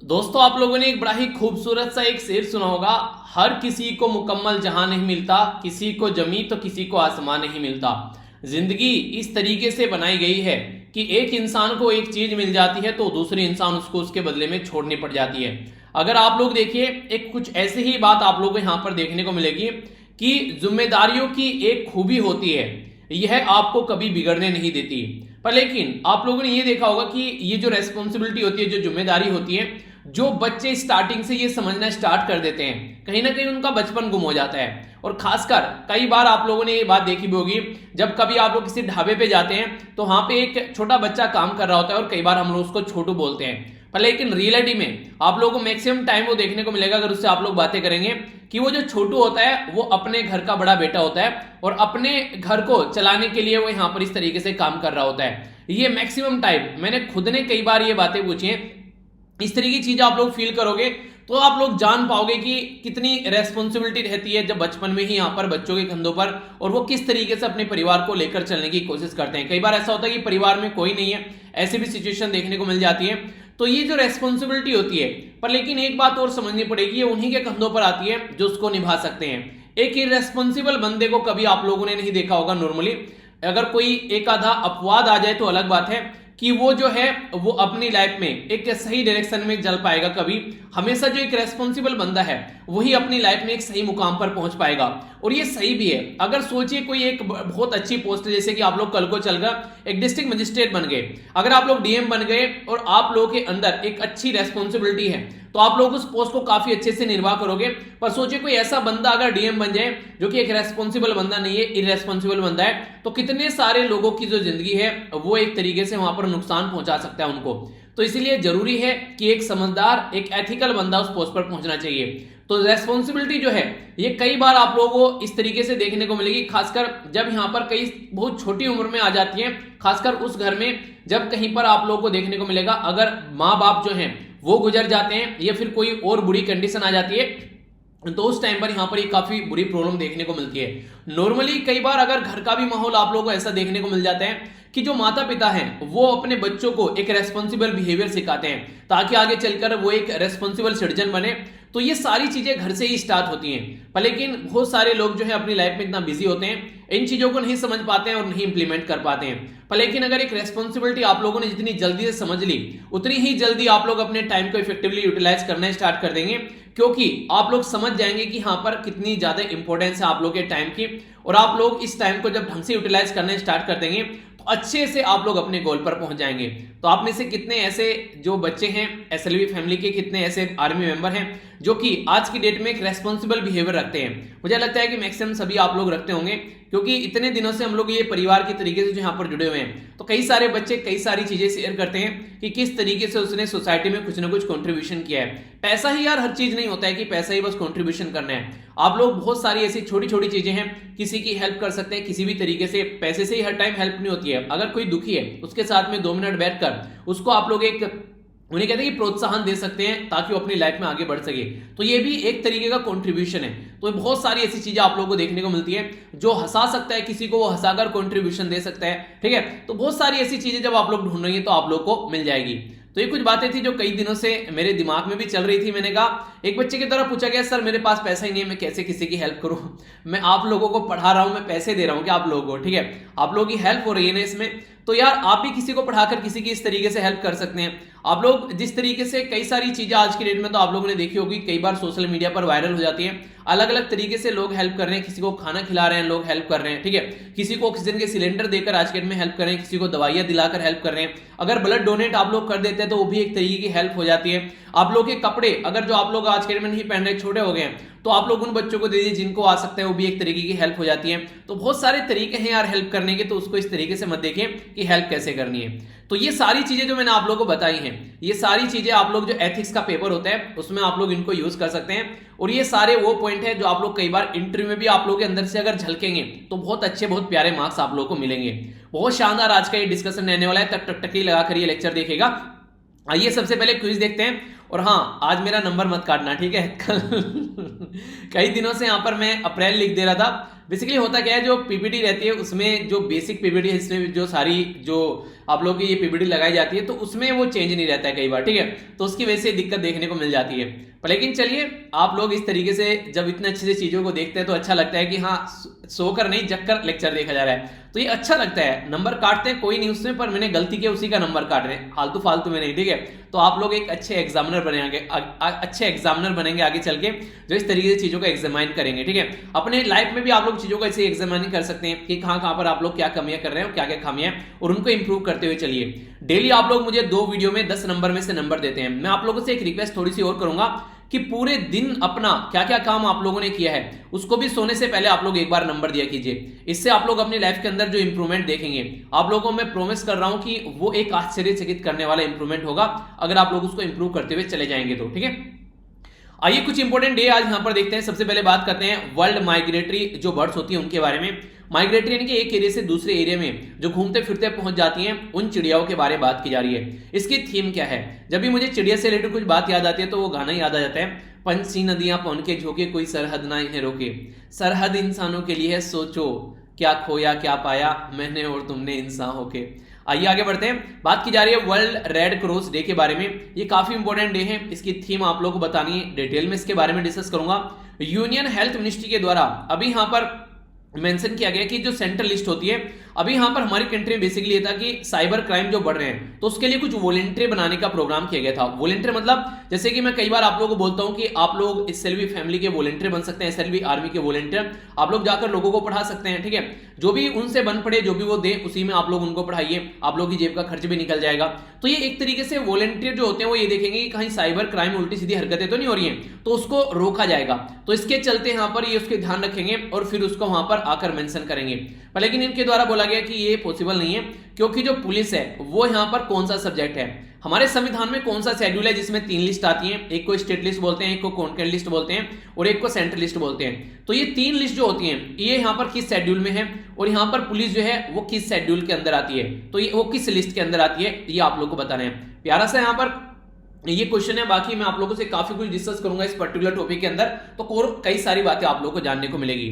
दोस्तों, आप लोगों ने एक बड़ा ही खूबसूरत सा एक शेर सुना होगा। हर किसी को मुकम्मल जहां नहीं मिलता, किसी को जमीन तो किसी को आसमान नहीं मिलता। जिंदगी इस तरीके से बनाई गई है कि एक इंसान को एक चीज मिल जाती है तो दूसरे इंसान उसको उसके बदले में छोड़नी पड़ जाती है। अगर आप लोग देखिए, एक कुछ ऐसी ही बात आप लोगों को यहाँ पर देखने को मिलेगी कि जिम्मेदारियों की एक खूबी होती है, यह आपको कभी बिगड़ने नहीं देती। पर लेकिन आप लोगों ने ये देखा होगा कि ये जो रेस्पॉन्सिबिलिटी होती है, जो जिम्मेदारी होती है, जो बच्चे स्टार्टिंग से ये समझना स्टार्ट कर देते हैं, कहीं ना कहीं उनका बचपन गुम हो जाता है। और खासकर कई बार आप लोगों ने ये बात देखी भी होगी, जब कभी आप लोग किसी ढाबे पे जाते हैं तो वहां पे एक छोटा बच्चा काम कर रहा होता है और कई बार हम लोग उसको छोटू बोलते हैं। पर लेकिन रियलिटी में आप लोगों को मैक्सिमम टाइम वो देखने को मिलेगा, अगर उससे आप लोग बातें करेंगे, कि वो जो छोटू होता है वो अपने घर का बड़ा बेटा होता है और अपने घर को चलाने के लिए वो यहाँ पर इस तरीके से काम कर रहा होता है। ये मैक्सिमम टाइम मैंने खुद ने कई बार ये बातें पूछी हैं। इस तरह की चीज आप लोग फील करोगे तो आप लोग जान पाओगे कि कितनी रेस्पॉन्सिबिलिटी रहती है जब बचपन में ही यहाँ पर बच्चों के कंधों पर, और वो किस तरीके से अपने परिवार को लेकर चलने की कोशिश करते हैं। कई बार ऐसा होता है कि परिवार में कोई नहीं है, ऐसी भी सिचुएशन देखने को मिल जाती है। तो ये जो रेस्पॉन्सिबिलिटी होती है, पर लेकिन एक बात और समझनी पड़ेगी, ये उन्हीं के कंधों पर आती है जो उसको निभा सकते हैं। एक इरेस्पॉन्सिबल बंदे को कभी आप लोगों ने नहीं देखा होगा नॉर्मली। अगर कोई एक आधा अपवाद आ जाए तो अलग बात है कि वो जो है वो अपनी लाइफ में एक सही डायरेक्शन में चल पाएगा। कभी हमेशा जो एक रेस्पॉन्सिबल बंदा है वही अपनी लाइफ में एक सही मुकाम पर पहुंच पाएगा। और ये सही भी है। अगर सोचिए कोई एक बहुत अच्छी पोस्ट है, जैसे कि आप लोग कल को चलकर एक डिस्ट्रिक्ट मजिस्ट्रेट बन गए, अगर आप लोग डीएम बन गए और आप लोगों के अंदर एक अच्छी रेस्पॉन्सिबिलिटी है तो आप लोग उस पोस्ट को काफी अच्छे से निर्वाह करोगे। पर सोचिए कोई ऐसा बंदा अगर डीएम बन जाए जो कि एक रेस्पॉन्सिबल बंदा नहीं है, इरेस्पॉन्सिबल बंदा है, तो कितने सारे लोगों की जो जिंदगी है वो एक तरीके से वहां पर नुकसान पहुंचा सकता है उनको। तो इसीलिए जरूरी है कि एक समझदार, एक एथिकल बंदा उस पोस्ट पर पहुंचना चाहिए। तो रेस्पॉन्सिबिलिटी जो है ये कई बार आप लोगों को इस तरीके से देखने को मिलेगी, खासकर जब यहाँ पर कई बहुत छोटी उम्र में आ जाती है। खासकर उस घर में जब कहीं पर आप लोगों को देखने को मिलेगा, अगर माँ बाप जो हैं वो गुजर जाते हैं या फिर कोई और बुरी कंडीशन आ जाती है, तो उस टाइम पर यहाँ पर एक काफी बुरी प्रॉब्लम देखने को मिलती है। नॉर्मली कई बार अगर घर का भी माहौल आप लोगों को ऐसा देखने को मिल जाता है कि जो माता पिता हैं वो अपने बच्चों को एक रेस्पॉन्सिबल बिहेवियर सिखाते हैं ताकि आगे चलकर वो एक रेस्पॉन्सिबल सिटीजन बने। तो ये सारी चीजें घर से ही स्टार्ट होती हैं। पर लेकिन बहुत सारे लोग जो है अपनी लाइफ में इतना बिजी होते हैं, इन चीजों को नहीं समझ पाते हैं और नहीं इंप्लीमेंट कर पाते हैं। पर लेकिन अगर एक रेस्पॉन्सिबिलिटी आप लोगों ने जितनी जल्दी से समझ ली, उतनी ही जल्दी आप लोग अपने टाइम को इफेक्टिवली यूटिलाइज करना स्टार्ट कर देंगे, क्योंकि आप लोग समझ जाएंगे कि यहाँ पर कितनी ज्यादा इंपॉर्टेंस है आप लोग के टाइम की। और आप लोग इस टाइम को जब ढंग से यूटिलाइज करना स्टार्ट कर देंगे तो अच्छे से आप लोग अपने गोल पर पहुंच जाएंगे। तो आप में से कितने ऐसे जो बच्चे हैं एसएलवी फैमिली के, कितने ऐसे आर्मी मेंबर हैं जो कि आज की डेट में एक रेस्पॉन्सिबल बिहेवियर रखते हैं? मुझे लगता है कि मैक्सिमम सभी आप लोग रखते होंगे, क्योंकि इतने दिनों से हम लोग ये परिवार के तरीके से जो यहाँ पर जुड़े हुए हैं, तो कई सारे बच्चे कई सारी चीजें शेयर करते हैं कि किस तरीके से उसने सोसाइटी में कुछ ना कुछ कंट्रीब्यूशन किया है। पैसा ही यार हर चीज नहीं होता है कि पैसा ही बस कंट्रीब्यूशन करना है। आप लोग बहुत सारी ऐसी छोटी छोटी चीजें हैं, किसी की हेल्प कर सकते हैं किसी भी तरीके से। पैसे से ही हर टाइम हेल्प नहीं होती है। अगर कोई दुखी है उसके साथ में 2 मिनट बैठकर उसको आप लोग एक, उन्हें कहते हैं कि प्रोत्साहन दे सकते हैं ताकि वो अपनी लाइफ में आगे बढ़ सके, तो ये भी एक तरीके का कंट्रीब्यूशन है। तो बहुत सारी ऐसी चीजें आप लोगों को देखने को मिलती है, जो हंसा सकता है किसी को वो हंसाकर कंट्रीब्यूशन दे सकता है, ठीक है। तो बहुत सारी ऐसी चीजें जब आप लोग ढूंढेंगे तो आप लोग को मिल जाएगी। तो ये कुछ बातें थी जो कई दिनों से मेरे दिमाग में भी चल रही थी। मैंने कहा, एक बच्चे की तरह पूछा गया, सर मेरे पास पैसा ही नहीं है, मैं कैसे किसी की हेल्प करूं? मैं आप लोगों को पढ़ा रहा हूं, मैं पैसे दे रहा हूं कि आप लोगों को, ठीक है, आप लोगों की हेल्प हो रही है ना इसमें। तो यार आप भी किसी को पढ़ाकर किसी की इस तरीके से हेल्प कर सकते हैं। आप लोग जिस तरीके से कई सारी चीजें आज की डेट में तो आप लोगों ने देखी होगी, कई बार सोशल मीडिया पर वायरल हो जाती है, अलग अलग तरीके से लोग हेल्प कर रहे हैं, किसी को खाना खिला रहे हैं, लोग हेल्प कर रहे हैं, ठीक है, किसी को ऑक्सीजन के सिलेंडर देकर आज के डेट में हेल्प कर रहे हैं, किसी को दवाइयां दिलाकर हेल्प कर रहे हैं। अगर ब्लड डोनेट आप लोग कर देते हैं तो वो भी एक तरीके की हेल्प हो जाती है। आप लोग के कपड़े अगर जो आप लोग आज के डेट में नहीं पहन रहे, छोटे हो गए हैं, तो आप लोग उन बच्चों को दे दीजिए जिनको आ सकता है, वो भी एक तरीके की हेल्प हो जाती है। तो बहुत सारे तरीके हैं यार हेल्प करने के, तो उसको इस तरीके से मत देखिए कि हेल्प कैसे करनी है। तो ये सारी चीजें जो मैंने आप लोगों को बताई हैं, ये सारी चीजें आप लोग जो एथिक्स का पेपर होता है उसमें आप लोग इनको यूज कर सकते हैं। और ये सारे वो पॉइंट है जो आप लोग कई बार इंटरव्यू में भी आप लोग के अंदर से अगर झलकेंगे तो बहुत अच्छे, बहुत प्यारे मार्क्स आप लोग को मिलेंगे। बहुत शानदार आज का ये डिस्कशन रहने वाला है, तब टकटकी लगाकर ये लेक्चर देखेगा। आइए सबसे पहले क्विज देखते हैं। और हाँ, आज मेरा नंबर मत काटना, ठीक है? कल कई दिनों से यहाँ पर मैं अप्रैल लिख दे रहा था, बेसिकली होता क्या है, जो पीपीटी रहती है उसमें जो बेसिक पीपीटी है, इसमें जो सारी जो आप लोगों की ये पीपीटी लगाई जाती है तो उसमें वो चेंज नहीं रहता है कई बार, ठीक है, तो उसकी वजह से दिक्कत देखने को मिल जाती है। पर लेकिन चलिए, आप लोग इस तरीके से जब इतने अच्छे से चीजों को देखते हैं तो अच्छा लगता है कि हाँ, सोकर नहीं जगकर लेक्चर देखा जा रहा है, तो ये अच्छा लगता है। नंबर काटते हैं कोई नहीं उसमें, पर मैंने गलती की उसी का नंबर काट रहे हैं, फालतू फालतू में नहीं, ठीक है। तो आप लोग एक अच्छे एग्जामिनर बनेंगे, अच्छे एग्जामिनर बनेंगे आगे चल के, जो इस तरीके से चीजों को एग्जामिन करेंगे, ठीक है। अपने लाइफ में भी आप लोग चीजों को ऐसे एग्जामिन कर सकते हैं कि कहां पर आप लोग क्या कमियां कर रहे हैं और क्या क्या खामियां, और उनको इंप्रूव करते हुए चलिए। डेली आप लोग मुझे 2 वीडियो में 10 नंबर में से नंबर देते हैं। मैं आप लोगों से एक रिक्वेस्ट थोड़ी सी और करूंगा कि पूरे दिन अपना क्या क्या काम आप लोगों ने किया है उसको भी सोने से पहले आप लोग एक बार नंबर दिया कीजिए। इससे आप लोग अपनी लाइफ के अंदर जो इंप्रूवमेंट देखेंगे, आप लोगों को मैं प्रॉमिस कर रहा हूं कि वो एक आश्चर्यचकित करने वाला इंप्रूवमेंट होगा, अगर आप लोग उसको इंप्रूव करते हुए चले जाएंगे तो, ठीक है। आइए कुछ इंपॉर्टेंट डे आज यहां पर देखते हैं। सबसे पहले बात करते हैं वर्ल्ड माइग्रेटरी जो बर्ड्स होती है उनके बारे में। माइग्रेटरी यानी कि एक एरिया से दूसरे एरिया में जो घूमते फिरते पहुंच जाती हैं, उन चिड़ियाओं के बारे में बात की जा रही है। इसकी थीम क्या है? जब भी मुझे चिड़िया से रिलेटेड कुछ बात याद आती है तो वो गाना याद आ जाता है, पंछी नदियां पवन के झोंके, कोई सरहद ना इन्हें रोके, सरहद इंसानों के लिए है, सोचो क्या खोया क्या पाया, मैंने और तुमने इंसान होके। आइए आगे बढ़ते हैं। बात की जा रही है वर्ल्ड रेड क्रॉस डे के बारे में। ये काफी इंपॉर्टेंट डे है, इसकी थीम आप लोगों को बतानी है, डिटेल में इसके बारे में डिस्कस करूंगा। यूनियन हेल्थ मिनिस्ट्री के द्वारा अभी यहां पर मेंशन किया गया कि जो सेंट्रल लिस्ट होती है, अभी यहां पर हमारी कंट्री में बेसिकली ये था कि साइबर क्राइम जो बढ़ रहे हैं तो उसके लिए कुछ वॉलंटियर बनाने का प्रोग्राम किया गया था। वॉलंटियर मतलब जैसे कि मैं कई बार आप लोगों को बोलता हूं कि आप लोग एसएलवी फैमिली के वॉलंटियर बन सकते हैं, एसएलवी आर्मी के वॉलंटियर, आप लोग जाकर लोगों को पढ़ा सकते हैं, ठीक है। जो भी उनसे बन पड़े, जो भी वो दे, उसी में आप लोग उनको पढ़ाइए, आप लोग की जेब का खर्च भी निकल जाएगा। तो ये एक तरीके से वॉलंटियर जो होते हैं वो ये देखेंगे कि कहीं साइबर क्राइम उल्टी सीधी हरकतें तो नहीं हो रही हैं, तो उसको रोका जाएगा। तो इसके चलते यहां पर ये उसके ध्यान रखेंगे और फिर उसको वहां पर आकर मेंशन करेंगे। पर लेकिन इनके द्वारा बोला गया कि ये पॉसिबल नहीं है, क्योंकि जो पुलिस है वो यहां पर कौन सा सब्जेक्ट है, हमारे संविधान में कौन सा शेड्यूल है जिसमें 3 लिस्ट आती हैं, एक को स्टेट लिस्ट बोलते हैं, एक को कॉन्करेंट लिस्ट बोलते हैं और एक को सेंट्रल लिस्ट बोलते हैं। तो ये 3 लिस्ट जो होती हैं ये यहां पर किस शेड्यूल में है और यहां पर पुलिस जो है वो किस शेड्यूल के अंदर आती है, तो ये वो किस लिस्ट के अंदर आती है, ये आप लोग को बताना है। प्यारा सा यहां पर ये क्वेश्चन है। बाकी मैं आप लोगों से काफी कुछ डिस्कस करूंगा इस पर्टिकुलर टॉपिक के अंदर, तो और कई सारी बातें आप लोगों को जानने को मिलेगी।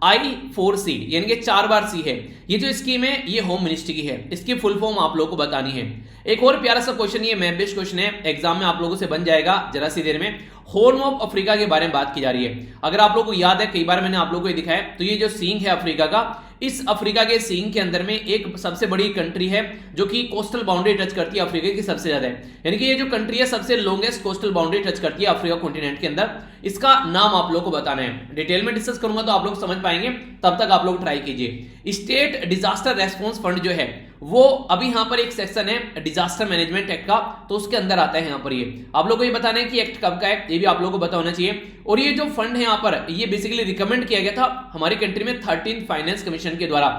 I4C यानी कि 4 बार सी है, ये जो स्कीम है ये होम मिनिस्ट्री की है, इसकी फुल फॉर्म आप लोगों को बतानी है। एक और प्यारा सा क्वेश्चन, ये मैथ बेस्ड क्वेश्चन है, एग्जाम में आप लोगों से बन जाएगा जरा सी देर में। हॉर्न ऑफ अफ्रीका के बारे में बात की जा रही है। अगर आप लोगों को याद है, कई बार मैंने आप लोगों को ये दिखाया, तो ये जो सींग है अफ्रीका का, इस अफ्रीका के सींग के अंदर में एक सबसे बड़ी कंट्री है जो कि कोस्टल बाउंड्री टच करती है अफ्रीका की सबसे ज्यादा, यानी कि ये जो कंट्री है सबसे लॉन्गेस्ट कोस्टल बाउंड्री टच करती है अफ्रीका कॉन्टिनेंट के अंदर। इसका नाम आप लोग को बताना है, डिटेल में डिस्कस करूंगा तो आप लोग समझ पाएंगे, तब तक आप लोग ट्राई कीजिए। स्टेट डिजास्टर रेस्पॉन्स फंड जो है वो अभी यहां पर एक सेक्शन है डिजास्टर मैनेजमेंट एक्ट का, तो उसके अंदर आता है। यहां पर ये आप लोगों को ये बताना है कि एक्ट कब का है, ये भी आप लोगों को पता होना चाहिए। और ये जो फंड है यहां पर, ये बेसिकली रिकमेंड किया गया था हमारी कंट्री में 13th फाइनेंस कमीशन के द्वारा।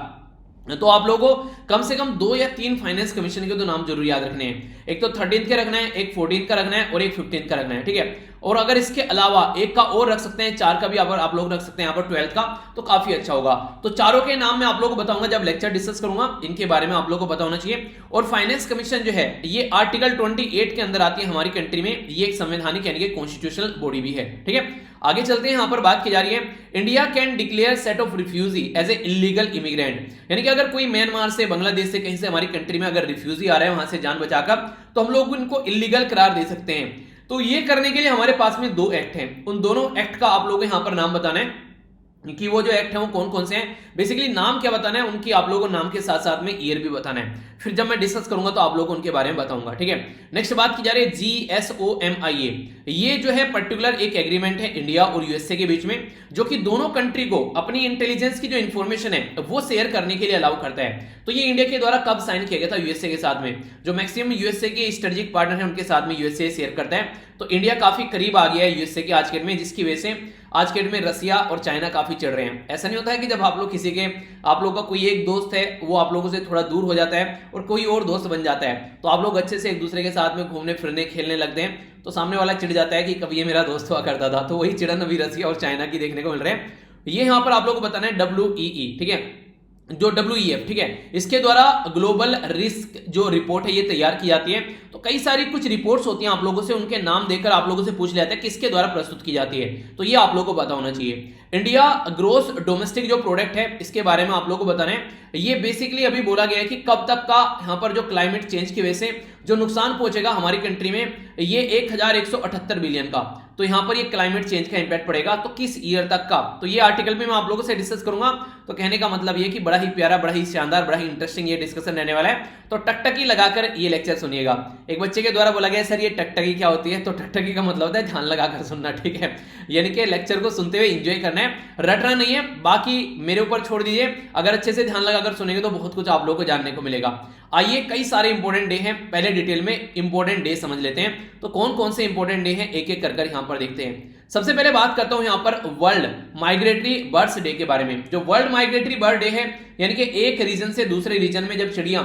तो आप लोगों को कम से कम 2 या 3 फाइनेंस कमीशन के तो नाम जरूर याद रखने हैं। एक तो 13th का रखना है, एक 14th का रखना है और एक 15th का रखना है, ठीक है। और अगर इसके अलावा एक का और रख सकते हैं, 4 का भी आप लोग रख सकते हैं यहाँ पर 12th का, तो काफी अच्छा होगा। तो चारों के नाम मैं आप लोगों को बताऊंगा जब लेक्चर डिस्कस करूंगा, इनके बारे में आप लोगों को पता होना चाहिए। और फाइनेंस कमीशन जो है ये आर्टिकल 28 के अंदर आती है हमारी कंट्री में, ये एक संवैधानिक यानी कि कॉन्स्टिट्यूशनल बॉडी भी है, ठीक है। आगे चलते हैं, यहां पर बात की जा रही है India can declare set of refugee as a illegal immigrant, यानी कि अगर कोई म्यांमार से, बांग्लादेश से, कहीं से हमारी कंट्री में अगर रिफ्यूजी आ रहा है वहां से जान बचाकर, तो हम लोग उनको इलीगल करार दे सकते हैं। तो ये करने के लिए हमारे पास में 2 एक्ट हैं, उन दोनों एक्ट का आप लोगों को यहां पर नाम बताना है कि वो जो एक्ट है वो कौन कौन से हैं। बेसिकली नाम क्या बताना है, उनकी आप लोगों को नाम के साथ साथ में ईयर भी बताना है, फिर जब मैं डिस्कस करूंगा तो आप लोगों को उनके बारे में बताऊंगा, ठीक है। नेक्स्ट बात की जा रही है GSOMIA, ये जो है पर्टिकुलर एक एग्रीमेंट है इंडिया और यूएसए के बीच में, जो कि दोनों कंट्री को अपनी इंटेलिजेंस की जो इंफॉर्मेशन है वो शेयर करने के लिए अलाउ करता है। तो ये इंडिया के द्वारा कब साइन किया गया था? यूएसए के साथ में, जो मैक्सिमम यूएसए के स्ट्रेटेजिक पार्टनर है उनके साथ में यूएसए शेयर करता है। तो इंडिया काफी करीब आ गया है यूएसए के आज के डेट में, जिसकी वजह से आज के डेट में रसिया और चाइना काफी चढ़ रहे हैं। ऐसा नहीं होता है कि जब आप लोग किसी के, आप लोग का कोई एक दोस्त है वो आप लोगों से थोड़ा दूर हो जाता है और कोई और दोस्त बन जाता है, तो आप लोग अच्छे से एक दूसरे के साथ में घूमने फिरने खेलने लगते हैं, तो सामने वाला चिढ़ जाता है कि कभी ये मेरा दोस्त हुआ करता था। तो वही चिड़न अभी रसिया और चाइना की देखने को मिल रहे हैं। ये यहां पर आप लोग को बताना है WEE, ठीक है। जो WEF, ठीक है, इसके द्वारा ग्लोबल रिस्क जो रिपोर्ट है ये तैयार की जाती है। तो कई सारी कुछ रिपोर्ट्स होती हैं, आप लोगों से उनके नाम देकर आप लोगों से पूछ लिया जाता है किसके द्वारा प्रस्तुत की जाती है, तो ये आप लोगों को पता होना चाहिए। इंडिया ग्रोस डोमेस्टिक जो प्रोडक्ट है इसके बारे में आप लोगों को बताना है। ये बेसिकली अभी बोला गया है कि कब तक का यहाँ पर जो क्लाइमेट चेंज की वजह से जो नुकसान पहुंचेगा हमारी कंट्री में, ये 1178 बिलियन का, तो यहां पर ये क्लाइमेट चेंज का इंपैक्ट पड़ेगा, तो किस ईयर तक का, तो ये आर्टिकल में मैं आप लोगों से डिस्कस करूंगा। तो कहने का मतलब ये कि बड़ा ही प्यारा, बड़ा ही शानदार, बड़ा ही इंटरेस्टिंग ये डिस्कशन रहने वाला है, तो टकटकी लगाकर ये लेक्चर सुनिएगा। एक बच्चे के द्वारा बोला गया सर ये टकटकी क्या होती है, तो टकटकी का मतलब होता है ध्यान लगाकर सुनना, ठीक है, यानी कि लेक्चर को सुनते हुए एंजॉय करना है, रटना नहीं है, बाकी मेरे ऊपर छोड़ दीजिए। अगर अच्छे से ध्यान लगाकर सुनेंगे तो बहुत कुछ आप लोगों को जानने को मिलेगा। आइए, कई सारे इंपॉर्टेंट डे हैं, पहले डिटेल में इंपॉर्टेंट डे समझ लेते हैं। तो कौन कौन से इंपॉर्टेंट डे हैं एक एक कर यहां पर देखते हैं। सबसे पहले बात करता हूं यहां पर वर्ल्ड माइग्रेटरी बर्ड्स डे के बारे में। जो वर्ल्ड माइग्रेटरी बर्ड डे है, यानी कि एक रीजन से दूसरे रीजन में जब चिड़िया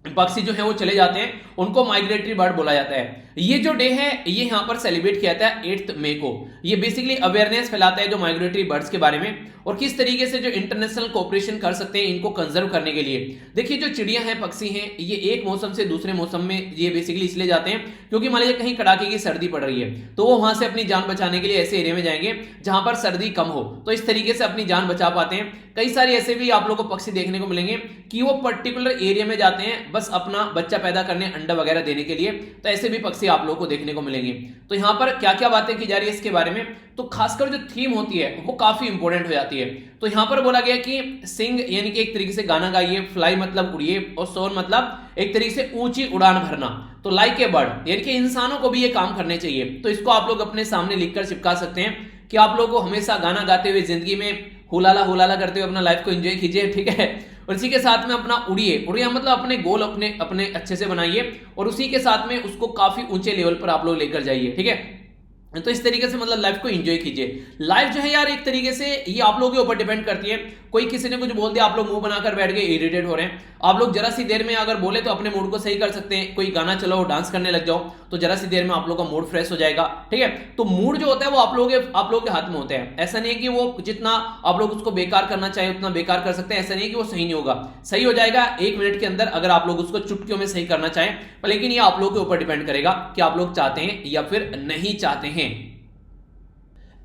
पक्षी जो है वो चले जाते हैं उनको माइग्रेटरी बर्ड बोला जाता है। ये जो डे है ये यहां पर सेलिब्रेट किया जाता है 8 मई को। ये बेसिकली अवेयरनेस फैलाता है जो माइग्रेटरी बर्ड्स के बारे में और किस तरीके से जो इंटरनेशनल कोऑपरेशन कर सकते हैं इनको कंजर्व करने के लिए। देखिए जो चिड़िया हैं, पक्षी हैं, ये एक मौसम से दूसरे मौसम में ये बेसिकली इसलिए जाते हैं क्योंकि मान लीजिए कहीं कड़ाके की सर्दी पड़ रही है तो वो वहां से अपनी जान बचाने के लिए ऐसे एरिया में जाएंगे जहां पर सर्दी कम हो, तो इस तरीके से अपनी जान बचा पाते हैं। कई सारे ऐसे भी आप लोगों को पक्षी देखने को मिलेंगे कि वो पर्टिकुलर एरिया में जाते हैं बस अपना बच्चा पैदा करने, अंडा वगैरह देने के लिए, तो ऐसे भी पक्षी आप लोगों को देखने को मिलेंगे। तो यहां पर क्या क्या बातें की जा रही है इसके बारे में, तो खासकर जो थीम होती है वो काफी इंपॉर्टेंट हो जाती है। तो यहां पर बोला गया कि सिंग यानी कि एक तरीके से गाना गाइए, फ्लाई मतलब उड़िए, और सोर मतलब एक तरीके से ऊंची उड़ान भरना। तो लाइक ए बर्ड यानी कि इंसानों को भी ये काम करने चाहिए। तो इसको आप लोग अपने सामने लिखकर चिपका सकते हैं कि आप लोगों को हमेशा गाना गाते हुए जिंदगी में हुलाला हुलाला करते हुए अपना लाइफ को एंजॉय कीजिए, ठीक है। और इसी के साथ में अपना उड़िए, उड़िया मतलब अपने गोल अपने अच्छे से बनाइए और उसी के साथ में उसको काफी ऊंचे लेवल पर आप लोग लेकर जाइए, ठीक है। तो इस तरीके से मतलब लाइफ को एंजॉय कीजिए। लाइफ जो है यार एक तरीके से ये आप लोगों के ऊपर डिपेंड करती है। कोई किसी ने कुछ बोल दिया, आप लोग मुंह बनाकर बैठ गए, इरिटेट हो रहे हैं। आप लोग जरा सी देर में अगर बोले तो अपने मूड को सही कर सकते हैं। कोई गाना चलाओ, डांस करने लग जाओ, तो जरा सी देर में आप लोग का मूड फ्रेश हो जाएगा, ठीक है। तो मूड जो होता है वो आप लोगों के हाथ में होता है। ऐसा नहीं है कि वो जितना आप लोग उसको बेकार करना चाहे उतना बेकार कर सकते हैं, ऐसा नहीं है कि वो सही नहीं होगा, सही हो जाएगा 1 मिनट के अंदर अगर आप लोग उसको चुटकियों में सही करना चाहें। लेकिन ये आप लोगों के ऊपर डिपेंड करेगा कि आप लोग चाहते हैं या फिर नहीं चाहते हैं।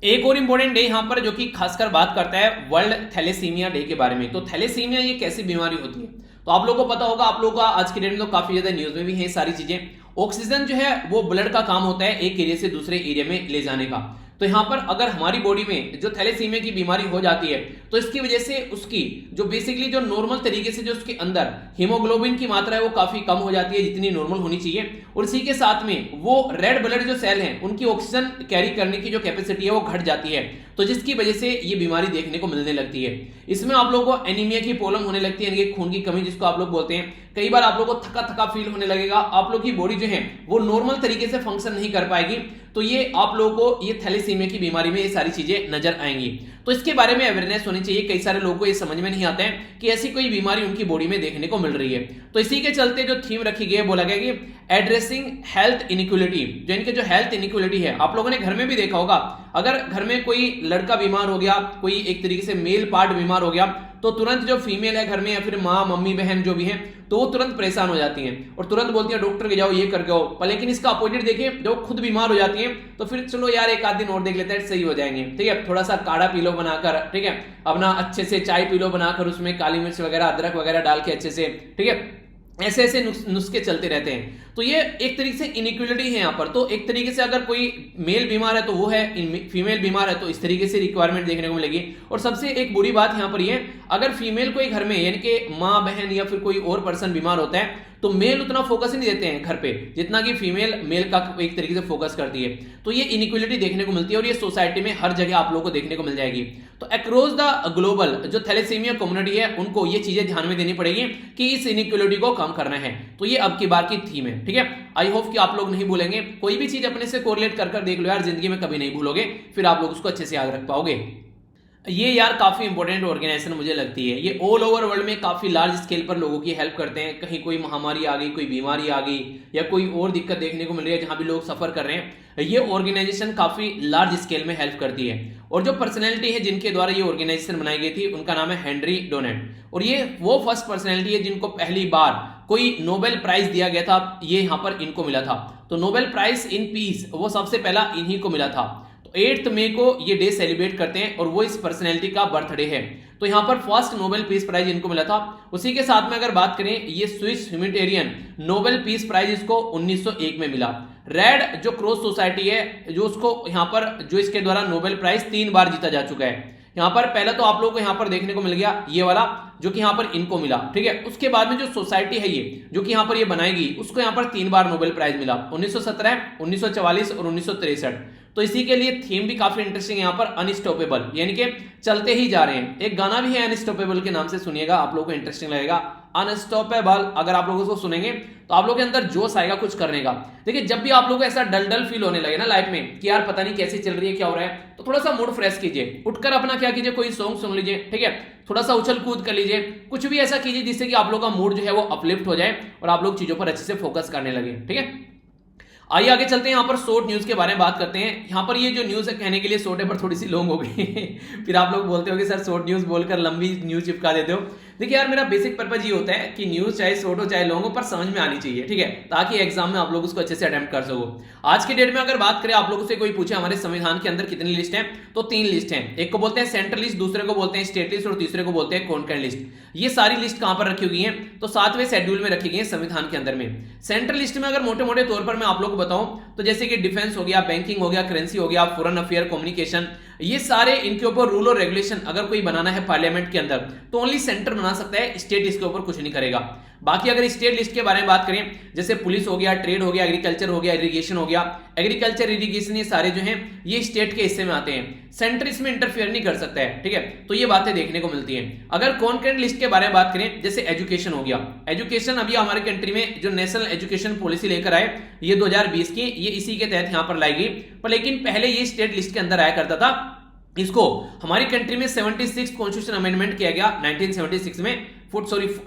एक और इंपॉर्टेंट डे यहां पर जो कि खासकर बात करता है वर्ल्ड थैलेसीमिया डे के बारे में। तो थैलेसीमिया ये कैसी बीमारी होती है, तो आप लोगों को पता होगा, आप लोगों का आज के डेट में तो काफी ज्यादा न्यूज में भी है सारी चीजें। ऑक्सीजन जो है वो ब्लड का काम होता है एक एरिया से दूसरे एरिया में ले जाने का। तो यहां पर अगर हमारी बॉडी में जो थैलेसीमिया की बीमारी हो जाती है तो इसकी वजह से उसकी जो बेसिकली जो नॉर्मल तरीके से जो उसके अंदर हीमोग्लोबिन की मात्रा है वो काफी कम हो जाती है जितनी नॉर्मल होनी चाहिए, और इसी के साथ में वो रेड ब्लड जो सेल हैं उनकी ऑक्सीजन कैरी करने की जो कैपेसिटी है वो घट जाती है, तो जिसकी वजह से ये बीमारी देखने को मिलने लगती है। इसमें आप लोगों को एनीमिया की प्रॉब्लम होने लगती है, यानी खून की कमी जिसको आप लोग बोलते हैं। कई बार आप लोगों को थका थका फील होने लगेगा, आप लोग की बॉडी जो है वो नॉर्मल तरीके से फंक्शन नहीं कर पाएगी। तो ये आप लोगों को ये थैलेसीमिया की बीमारी में ये सारी चीजें नजर आएंगी। तो इसके बारे में अवेयरनेस होनी चाहिए। कई सारे लोगों को ये समझ में नहीं आता है कि ऐसी कोई बीमारी उनकी बॉडी में देखने को मिल रही है। तो इसी के चलते जो थीम रखी गई है, बोला गया कि एड्रेसिंग हेल्थ इनइक्वालिटी, जो इनके जो हेल्थ इनइक्वालिटी है, आप लोगों ने घर में भी देखा होगा, अगर घर में कोई लड़का बीमार हो गया, कोई एक तरीके से मेल पार्ट बीमार हो गया, तो तुरंत जो फीमेल है घर में या फिर माँ मम्मी बहन जो भी है तो वो तुरंत परेशान हो जाती हैं और तुरंत बोलती है डॉक्टर के जाओ, ये करके आओ। पर लेकिन इसका अपोजिट देखिए, जब खुद बीमार हो जाती हैं तो फिर चलो यार एक आध दिन और देख लेते हैं, सही हो जाएंगे, ठीक है, थोड़ा सा काढ़ा पी लो बनाकर, ठीक है, अपना अच्छे से चाय पी लो बनाकर, उसमें काली मिर्च वगैरह अदरक वगैरह डाल के अच्छे से, ठीक है, ऐसे ऐसे नुस्खे चलते रहते हैं। तो ये एक तरीके से इनइक्वालिटी है यहाँ पर। तो एक तरीके से अगर कोई मेल बीमार है तो वो है, फीमेल बीमार है तो इस तरीके से रिक्वायरमेंट देखने को मिलेगी। और सबसे एक बुरी बात यहाँ पर ये, अगर फीमेल कोई घर में यानी कि माँ बहन या फिर कोई और पर्सन बीमार होता है तो मेल उतना फोकस नहीं देते हैं घर पे जितना कि फीमेल मेल का एक तरीके से फोकस करती है। तो ये इनइक्वालिटी देखने को मिलती है और ये सोसाइटी में हर जगह आप लोगों को देखने को मिल जाएगी। तो अक्रॉस द ग्लोबल जो थैलेसीमिया कम्युनिटी है उनको ये चीजें ध्यान में देनी पड़ेगी कि इस इनइक्वालिटी को कम करना है। तो ये अब की बार की थीम है, ठीक है। आई होप कि आप लोग नहीं भूलेंगे, कोई भी चीज अपने से कोरिलेट कर देख लो यार, जिंदगी में कभी नहीं भूलोगे, फिर आप लोग उसको अच्छे से याद रख पाओगे। ये यार काफी इंपॉर्टेंट ऑर्गेनाइजेशन मुझे लगती है। ये ऑल ओवर वर्ल्ड में काफी लार्ज स्केल पर लोगों की हेल्प करते हैं। कहीं कोई महामारी आ गई, कोई बीमारी आ गई या कोई और दिक्कत देखने को मिल रही है जहां भी लोग सफर कर रहे हैं, ये ऑर्गेनाइजेशन काफी लार्ज स्केल में हेल्प करती है। और जो पर्सनैलिटी है जिनके द्वारा ये ऑर्गेनाइजेशन बनाई गई थी उनका नाम है हेनरी डोनेट। और ये वो फर्स्ट पर्सनैलिटी है जिनको पहली बार कोई नोबेल प्राइज दिया गया था, ये यहां पर इनको मिला था। तो नोबेल प्राइज इन पीस वो सबसे पहला इन्हीं को मिला था। 8 मई को ये डे सेलिब्रेट करते हैं और वो इस पर्सनैलिटी का बर्थडे है। तो यहां पर फर्स्ट नोबेल पीस प्राइज इनको मिला था। उसी के साथ में अगर बात करें, ये Swiss humanitarian Nobel peace prize इसको 1901 में मिला। रेड जो क्रॉस सोसाइटी है, जो उसको यहां पर जो इसके द्वारा नोबेल प्राइज 3 बार जीता जा चुका है। यहां पर पहला तो आप लोगों को यहां पर देखने को मिल गया ये वाला, जो कि यहां पर इनको मिला, ठीक है। उसके बाद में जो सोसाइटी है ये जो कि यहां पर ये बनाएगी, उसको यहां पर 3 बार नोबेल प्राइज मिला, 1917, 1944 और 1963। तो इसी के लिए थीम भी काफी इंटरेस्टिंग है यहां पर, अनस्टॉपेबल, यानी कि चलते ही जा रहे हैं। एक गाना भी है अनस्टॉपेबल के नाम से, सुनिएगा, आप लोगों को इंटरेस्टिंग लगेगा। अनस्टॉपेबल अगर आप लोगों को सुनेंगे तो आप लोगों के अंदर जोश आएगा कुछ करने का। देखिए, जब भी आप लोगों को ऐसा डल डल फील होने लगे ना लाइफ में कि यार पता नहीं कैसे चल रही है, क्या हो रहा है, तो थोड़ा सा मूड फ्रेश कीजिए, उठकर अपना क्या कीजिए, कोई सॉन्ग सुन लीजिए, ठीक है, थोड़ा सा उछल कूद कर लीजिए, कुछ भी ऐसा कीजिए जिससे कि आप लोगों का मूड जो है वो अपलिफ्ट हो जाए और आप लोग चीजों पर अच्छे से फोकस करने लगे, ठीक है। आइए आगे चलते हैं, यहाँ पर शॉर्ट न्यूज के बारे में बात करते हैं। यहाँ पर ये जो न्यूज है कहने के लिए शॉर्ट है पर थोड़ी सी लॉन्ग हो गई फिर आप लोग बोलते हो कि सर शॉर्ट न्यूज बोलकर लंबी न्यूज चिपका देते हो। देखिए यार, मेरा बेसिक पर्पज ये होता है कि न्यूज चाहे शॉर्ट हो चाहे लॉन्ग हो पर समझ में आनी चाहिए, ठीक है, ताकि एग्जाम में आप लोग उसको अच्छे से अटेम्प्ट कर सको। आज के डेट में अगर बात करें, आप लोगों से कोई पूछे हमारे संविधान के अंदर कितनी लिस्ट है, तो 3 लिस्ट है। एक को बोलते हैं सेंट्रल लिस्ट, दूसरे को बोलते हैं स्टेट लिस्ट और तीसरे को बोलते हैं कॉन्करेंट लिस्ट। ये सारी लिस्ट कहां पर रखी हुई है, तो 7वें शेड्यूल में रखी गई है संविधान के अंदर में। सेंट्रल लिस्ट में अगर मोटे मोटे तौर पर मैं आप लोग को बताऊं तो जैसे कि डिफेंस हो गया, बैंकिंग हो गया, करेंसी हो गया, फॉरेन अफेयर, कम्युनिकेशन, ये सारे इनके ऊपर रूल और रेगुलेशन अगर कोई बनाना है पार्लियामेंट के अंदर तो ओनली सेंटर बना सकता है, स्टेट इसके ऊपर कुछ नहीं करेगा। बाकी अगर स्टेट लिस्ट के बारे में बात करें, जैसे पुलिस हो गया, ट्रेड हो गया, एग्रीकल्चर हो गया, इरिगेशन हो गया, एग्रीकल्चर इरिगेशन ये सारे जो हैं ये स्टेट के हिस्से में आते हैं, सेंटर इसमें इंटरफेयर नहीं कर सकता है, ठीक है। तो ये बातें देखने को मिलती हैं। अगर कॉन्करेंट लिस्ट के बारे में बात करें, जैसे एजुकेशन हो गया, एजुकेशन अभी हमारे कंट्री में जो नेशनल एजुकेशन पॉलिसी लेकर आए ये 2020 की, ये इसी के तहत यहां पर लाई गई। पर लेकिन पहले ये स्टेट लिस्ट के अंदर आया करता था। इसको हमारी कंट्री में 76 कॉन्स्टिट्यूशन अमेंडमेंट किया गया 1976 में, 42